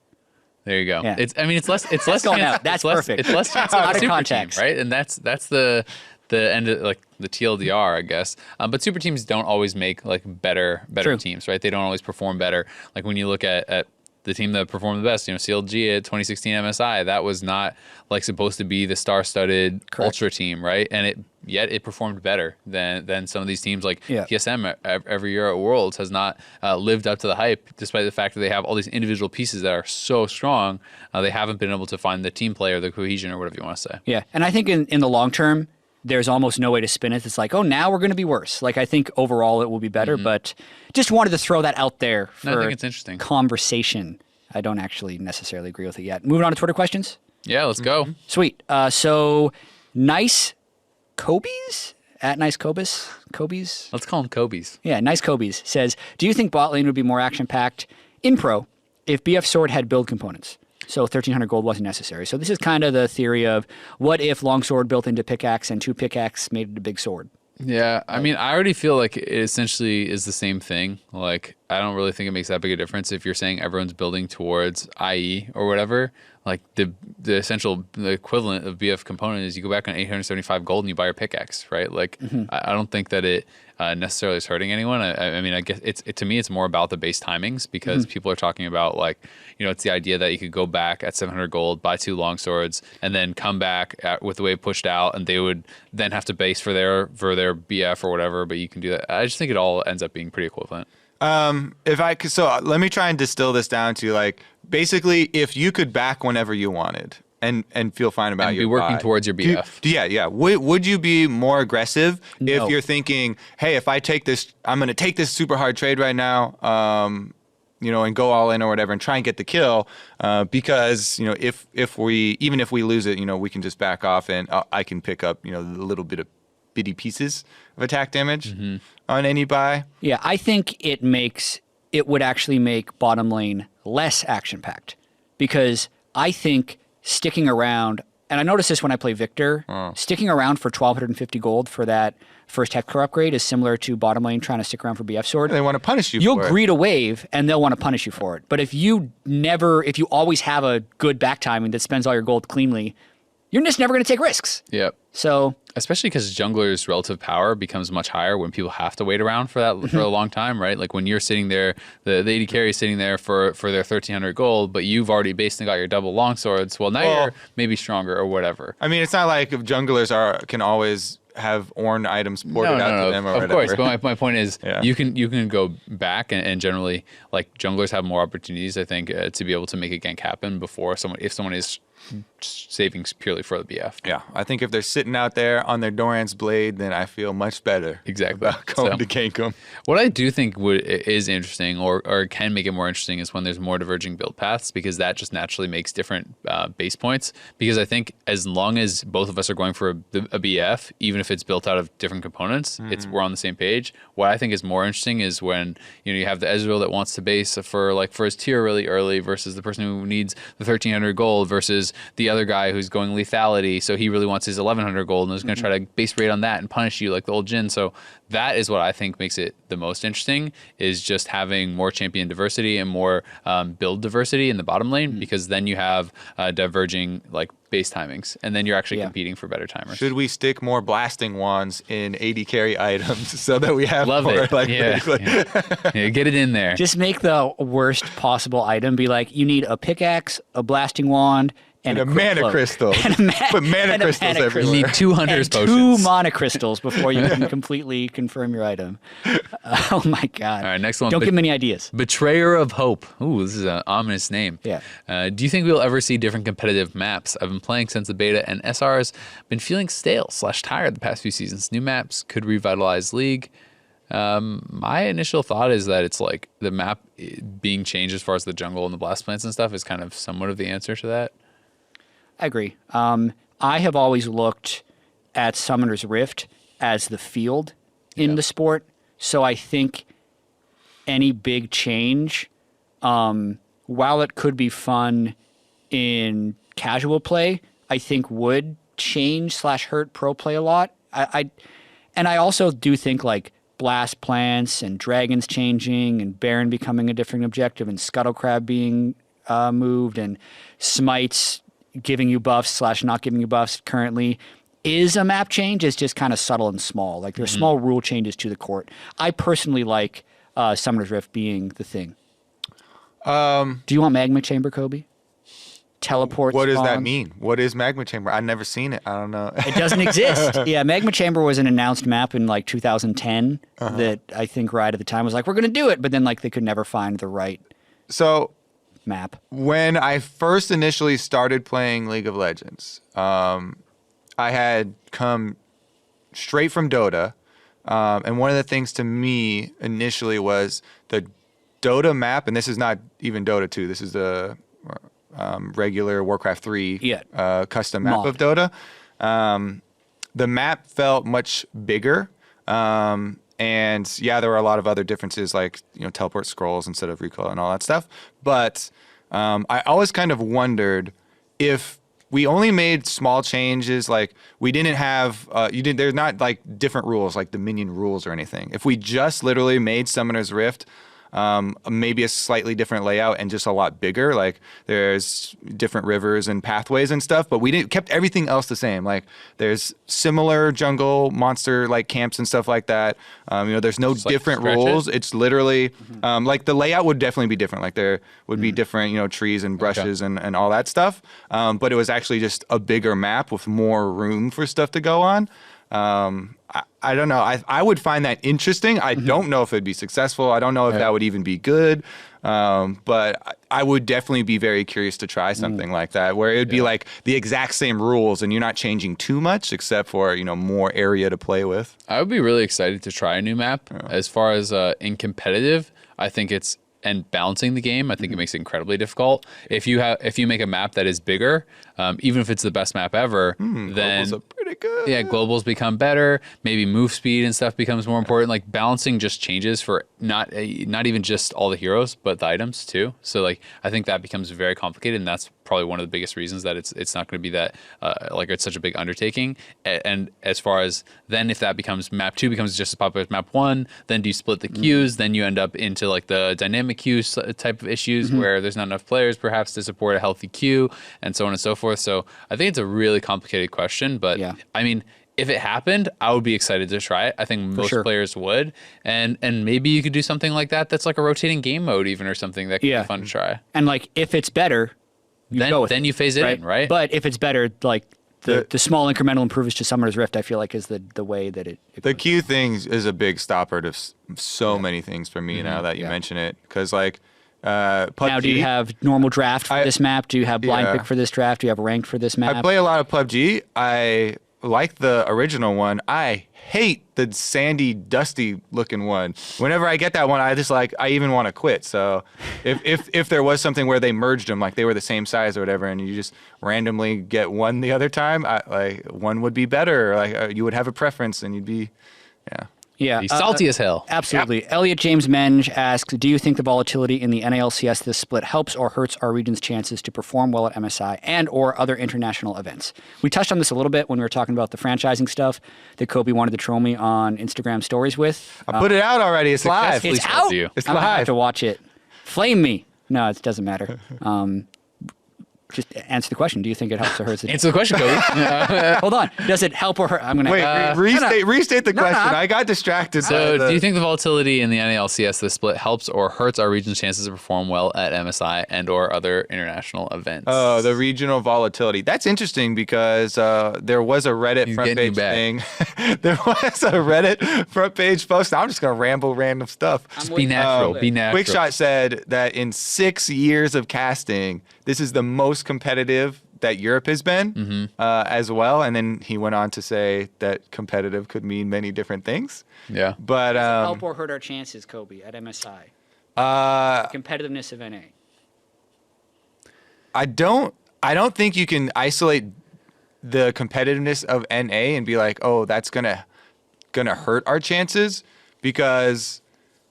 There you go. Yeah. It's less going chance, out. That's it's less, perfect. It's less chance of Out a of super context. team, right? And that's the end of like the TLDR, I guess. But super teams don't always make like better True. teams, right? They don't always perform better. Like when you look at the team that performed the best, CLG at 2016 MSI, that was not like supposed to be the star-studded ultra team, right? And yet it performed better than some of these teams like TSM every year at Worlds has not lived up to the hype, despite the fact that they have all these individual pieces that are so strong. They haven't been able to find the team play or the cohesion or whatever you want to say. Yeah. And I think in the long term, there's almost no way to spin it. It's like, oh, now we're going to be worse. Like, I think overall it will be better, but just wanted to throw that out there for I think it's interesting. conversation. I don't actually necessarily agree with it yet. Moving on to Twitter questions. Yeah, let's go. Sweet. So, nice Kobe's at Nice Kobe's. Let's call them Kobe's. Yeah, Nice Kobe's says, do you think bot lane would be more action-packed in Pro if BF Sword had build components? So 1,300 gold wasn't necessary. So this is kind of the theory of what if longsword built into pickaxe and 2 pickaxe made it a big sword? Yeah, I mean, I already feel like it essentially is the same thing. Like, I don't really think it makes that big a difference if you're saying everyone's building towards IE or whatever. Like, the equivalent of BF component is you go back on 875 gold and you buy your pickaxe, right? Like, I don't think that it necessarily is hurting anyone. I mean, I guess to me, it's more about the base timings because people are talking about, like, it's the idea that you could go back at 700 gold, buy 2 longswords, and then come back with the wave pushed out, and they would then have to base for their BF or whatever, but you can do that. I just think it all ends up being pretty equivalent. So let me try and distill this down to, like, basically if you could back whenever you wanted and feel fine about And your be working buy, towards your BF. Yeah. Would you be more aggressive No. if you're thinking, hey, if I take this, I'm going to take this super hard trade right now, and go all in or whatever and try and get the kill, because, if we lose it, we can just back off and I can pick up, the little bit of bitty pieces of attack damage on any buy. Yeah, I think it would actually make bottom lane less action-packed because I think sticking around, and I noticed this when I play Victor, sticking around for 1,250 gold for that first Hector upgrade is similar to bottom lane trying to stick around for BF Sword. They want to punish you You'll for it. greet a wave, and they'll want to punish you for it. But if you always have a good back timing that spends all your gold cleanly, you're just never going to take risks. Yep. So, especially because jungler's relative power becomes much higher when people have to wait around for that for a long time, right? Like when you're sitting there, the AD carry is sitting there for their 1,300 gold, but you've already basically got your double longswords. Well, now you're maybe stronger or whatever. I mean, it's not like junglers can always have Ornn items ported out to them or whatever. Of course, but my point is you can go back and generally, like, junglers have more opportunities, I think, to be able to make a gank happen before if someone is saving purely for the BF. Yeah, I think if they're sitting out there on their Doran's blade, then I feel much better about going to gank them. What I do think is interesting or can make it more interesting is when there's more diverging build paths, because that just naturally makes different base points. Because I think as long as both of us are going for a BF, even if it's built out of different components, we're on the same page. What I think is more interesting is when you have the Ezreal that wants to base for his tier really early versus the person who needs the 1,300 gold versus the other guy who's going lethality, so he really wants his 1,100 gold and is going to try to base rate on that and punish you like the old Jhin. So that is what I think makes it the most interesting, is just having more champion diversity and more build diversity in the bottom lane, because then you have diverging base timings, and then you're actually competing for better timers. Should we stick more blasting wands in AD carry items so that we have Love more? It. Yeah, get it in there. just make the worst possible item be like, you need a pickaxe, a blasting wand, and a mana crystal. Put mana crystals everywhere. You need 2 Hunter's and potions. 2 mana crystals before you can completely confirm your item. Oh my god. All right, next one. Don't give him any ideas. Betrayer of Hope. Ooh, this is an ominous name. Yeah. Do you think we'll ever see different competitive maps? I've been playing since the beta, and SR's been feeling stale/tired the past few seasons. New maps could revitalize League. My initial thought is that it's like the map being changed as far as the jungle and the blast plants and stuff is kind of somewhat of the answer to that. I agree. I have always looked at Summoner's Rift as the field in the sport. So I think any big change, while it could be fun in casual play, I think would change/hurt pro play a lot. I also do think blast plants and dragons changing and Baron becoming a different objective and Scuttlecrab being moved and smites giving you buffs/not giving you buffs currently is a map change. It's just kind of subtle and small. There's small rule changes to the court. I personally like Summoner's Rift being the thing. Do you want Magma Chamber, Kobe? Teleport What does that spawns? mean? What is Magma Chamber? I've never seen it. I don't know. It doesn't exist. Yeah, Magma Chamber was an announced map in 2010 that I think right at the time was we're going to do it, but then they could never find the right map. When I first initially started playing League of Legends, I had come straight from Dota, and one of the things to me initially was the Dota map, and this is not even Dota 2, this is the regular Warcraft 3 custom map of Dota. the map felt much bigger. And yeah, there were a lot of other differences, like, teleport scrolls instead of recoil and all that stuff. But I always kind of wondered if we only made small changes, like we didn't have, there's not like different rules, like the minion rules or anything. If we just literally made Summoner's Rift maybe a slightly different layout and just a lot bigger, like there's different rivers and pathways and stuff, but we kept everything else the same. Like there's similar jungle monster like camps and stuff like that. There's no just different rules. It's literally like the layout would definitely be different. Like there would be different trees and brushes and all that stuff. But it was actually just a bigger map with more room for stuff to go on. I don't know. I would find that interesting. I don't know if it'd be successful. I don't know if that would even be good. But I would definitely be very curious to try something like that, where it would be like the exact same rules and you're not changing too much except for, more area to play with. I would be really excited to try a new map. As far as in competitive, I think and balancing the game, I think it makes it incredibly difficult. If you make a map that is bigger, even if it's the best map ever, then globals are pretty good. Yeah, globals become better. Maybe move speed and stuff becomes more important. Like balancing just changes for not even just all the heroes, but the items too. So like I think that becomes very complicated, and that's probably one of the biggest reasons that it's not going to be that it's such a big undertaking. And as far as then, if that becomes map 2 becomes just as popular as map 1, then do you split the queues? Then you end up into like the dynamic queue type of issues where there's not enough players perhaps to support a healthy queue, and so on and so forth. So I think it's a really complicated question, but I mean, if it happened, I would be excited to try it. I think most players would, and maybe you could do something like that. That's like a rotating game mode, even, or something that could be fun to try. And like if it's better, then you phase it in, right? But if it's better, like the small incremental improvements to Summoner's Rift, I feel like is the way that it the queue thing is a big stopper to so many things for me now that you mention it, because like. PUBG. Now, do you have normal draft for this map? Do you have blind pick for this draft? Do you have ranked for this map? I play a lot of PUBG. I like the original one. I hate the sandy, dusty looking one. Whenever I get that one, I even want to quit. So if there was something where they merged them, like they were the same size or whatever, and you just randomly get one the other time, one would be better. Like you would have a preference, and you'd be, Yeah, salty as hell. Absolutely. Yep. Elliot James Menge asks, do you think the volatility in the NA LCS this split helps or hurts our region's chances to perform well at MSI and or other international events? We touched on this a little bit when we were talking about the franchising stuff that Kobe wanted to troll me on Instagram stories with. I put it out already. It's live. It's out. It's I'm live. gonna have to watch it. Flame me. No, it doesn't matter. Just answer the question. Do you think it helps or hurts? Answer the question, Kobe. Hold on. Does it help or hurt? I'm gonna restate the question. I got distracted. So, do you think the volatility in the NALCS this split helps or hurts our region's chances to perform well at MSI and or other international events? Oh, the regional volatility. That's interesting because there was a Reddit front page thing. There was a Reddit front page post. I'm just gonna ramble random stuff. Just be natural. Be natural. Quickshot said that in 6 years of casting, this is the most competitive that Europe has been as well. And then he went on to say that competitive could mean many different things. Yeah. But does it help or hurt our chances, Kobe, at MSI? Competitiveness of NA. I don't think you can isolate the competitiveness of NA and be like, oh, that's gonna hurt our chances, because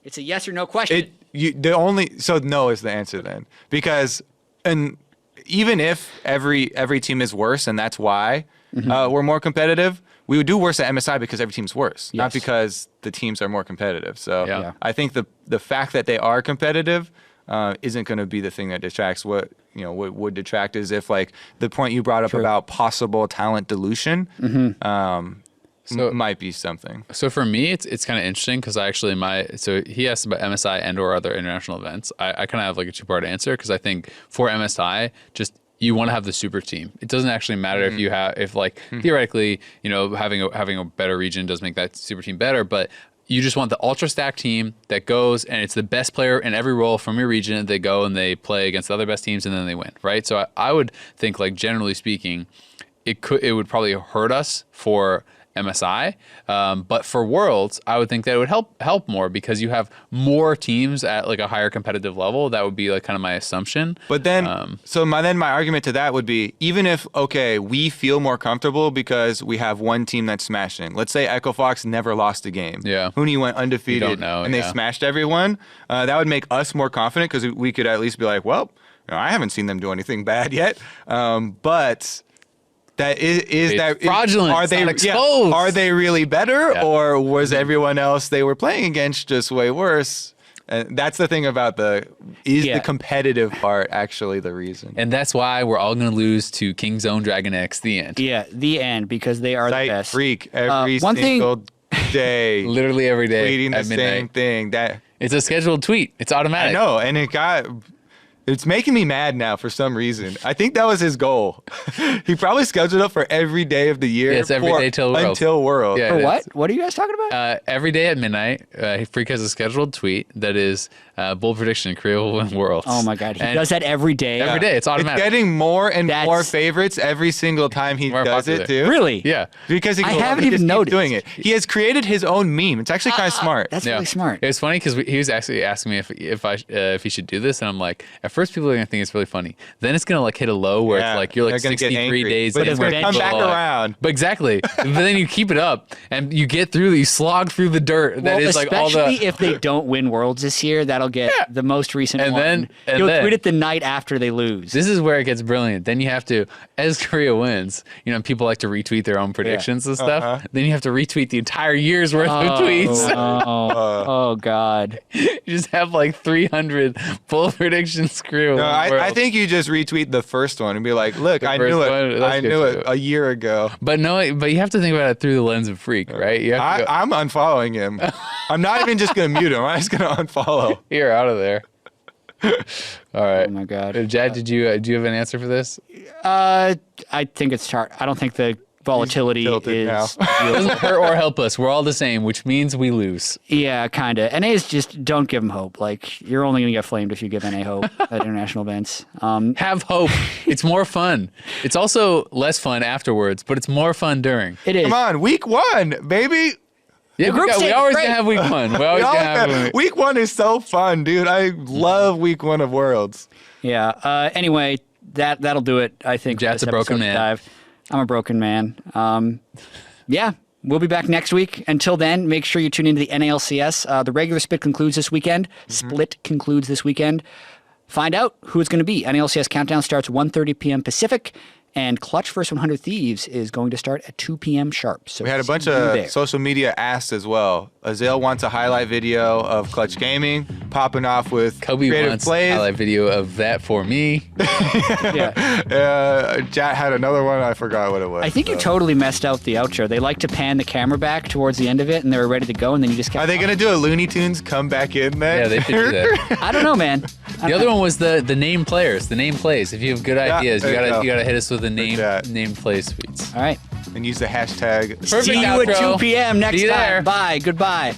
it's a yes or no question. So no is the answer then, because and even if every team is worse and that's why we're more competitive, we would do worse at MSI because every team's worse, not because the teams are more competitive. So I think the fact that they are competitive isn't going to be the thing that detracts. What would detract is if, like, the point you brought up about possible talent dilution might be something. So for me, it's kind of interesting because so he asked about MSI and or other international events. I kind of have like a 2-part answer, because I think for MSI, just you want to have the super team. It doesn't actually matter if theoretically, having a better region does make that super team better, but you just want the ultra stacked team that goes and it's the best player in every role from your region. They go and they play against the other best teams and then they win, right? So I would think, like, generally speaking, it would probably hurt us for MSI. But for Worlds, I would think that it would help more because you have more teams at like a higher competitive level. That would be like kind of my assumption. But then, my argument to that would be, even if, okay, we feel more comfortable because we have one team that's smashing. Let's say Echo Fox never lost a game. Yeah. Huni went undefeated and they smashed everyone. That would make us more confident because we could at least be like, well, I haven't seen them do anything bad yet. But that is that fraudulent? Are they exposed? Are they really better, or was everyone else they were playing against just way worse? And that's the thing about the competitive part actually the reason. And that's why we're all going to lose to King's Own Dragon X. The end. Yeah, the end, because they are the best. Freak every single day. Literally every day. Tweeting at the midnight. same thing. It's a scheduled tweet. It's automatic. I know, and it's making me mad now for some reason. I think that was his goal. He probably scheduled up for every day of the year. Yes, every day till Worlds. Until Worlds. Yeah, For what? What are you guys talking about? Every day at midnight, Freak has a scheduled tweet that is bold prediction: Korea will win Worlds. Oh my God, he does that every day. Every day, it's automatic. It's getting more and more favorites every single time he does it too. Really? Yeah, because I haven't even noticed doing it. He has created his own meme. It's actually kind of smart. That's really smart. It was funny because he was actually asking me if he should do this, and I'm like, at first people are gonna think it's really funny. Then it's gonna like hit a low where it's like you're like 63 days, but it's gonna come back around. But exactly. But then you keep it up and you get through. You slog through the dirt. That is like all the. Especially if they don't win Worlds this year, that'll get the most recent and one. Then you'll tweet it the night after they lose. This is where it gets brilliant. Then you have to, as Korea wins, people like to retweet their own predictions and stuff. Then you have to retweet the entire year's worth of tweets. Oh God. You just have like 300 full predictions screw. No, I think you just retweet the first one and be like, look, I knew it. I knew it a year ago. But you have to think about it through the lens of Freak, right? You have to I'm unfollowing him. I'm not even just going to mute him. I'm just going to unfollow. You're out of there. All right. Oh my God. Jad, do you have an answer for this? I think it's chart. I don't think the volatility is. It doesn't hurt or help us. We're all the same, which means we lose. Yeah, kind of. NA is just don't give them hope. Like you're only gonna get flamed if you give NA hope at international events. Have hope. It's more fun. It's also less fun afterwards, but it's more fun during. It is. Come on, week 1, baby. Yeah, we always gonna have week 1. We always gonna have week 1 is so fun, dude. I love week 1 of Worlds. Yeah. Anyway, that'll do it. I think. Jad's a broken man. Dive. I'm a broken man. Yeah. We'll be back next week. Until then, make sure you tune into the NA LCS. The regular split concludes this weekend. Split concludes this weekend. Find out who it's going to be. NA LCS Countdown starts 1:30 p.m. Pacific. And Clutch vs. 100 Thieves is going to start at 2 p.m. sharp. So we had a bunch of social media asks as well. Azale wants a highlight video of Clutch Gaming, popping off with Kobe creative wants plays. a highlight video of that for me. Jat had another one. I forgot what it was. I think you totally messed out the outro. They like to pan the camera back towards the end of it, and they were ready to go, and then you just kept. Are they going to do a Looney Tunes come back in then? Yeah, they should do that. I don't know, man. The other one was the name players, the name plays. If you have good ideas, you gotta hit us with the name play tweets. All right. And use the hashtag. Perfect See you outro. at 2 p.m. next See you time. there. Bye. Goodbye.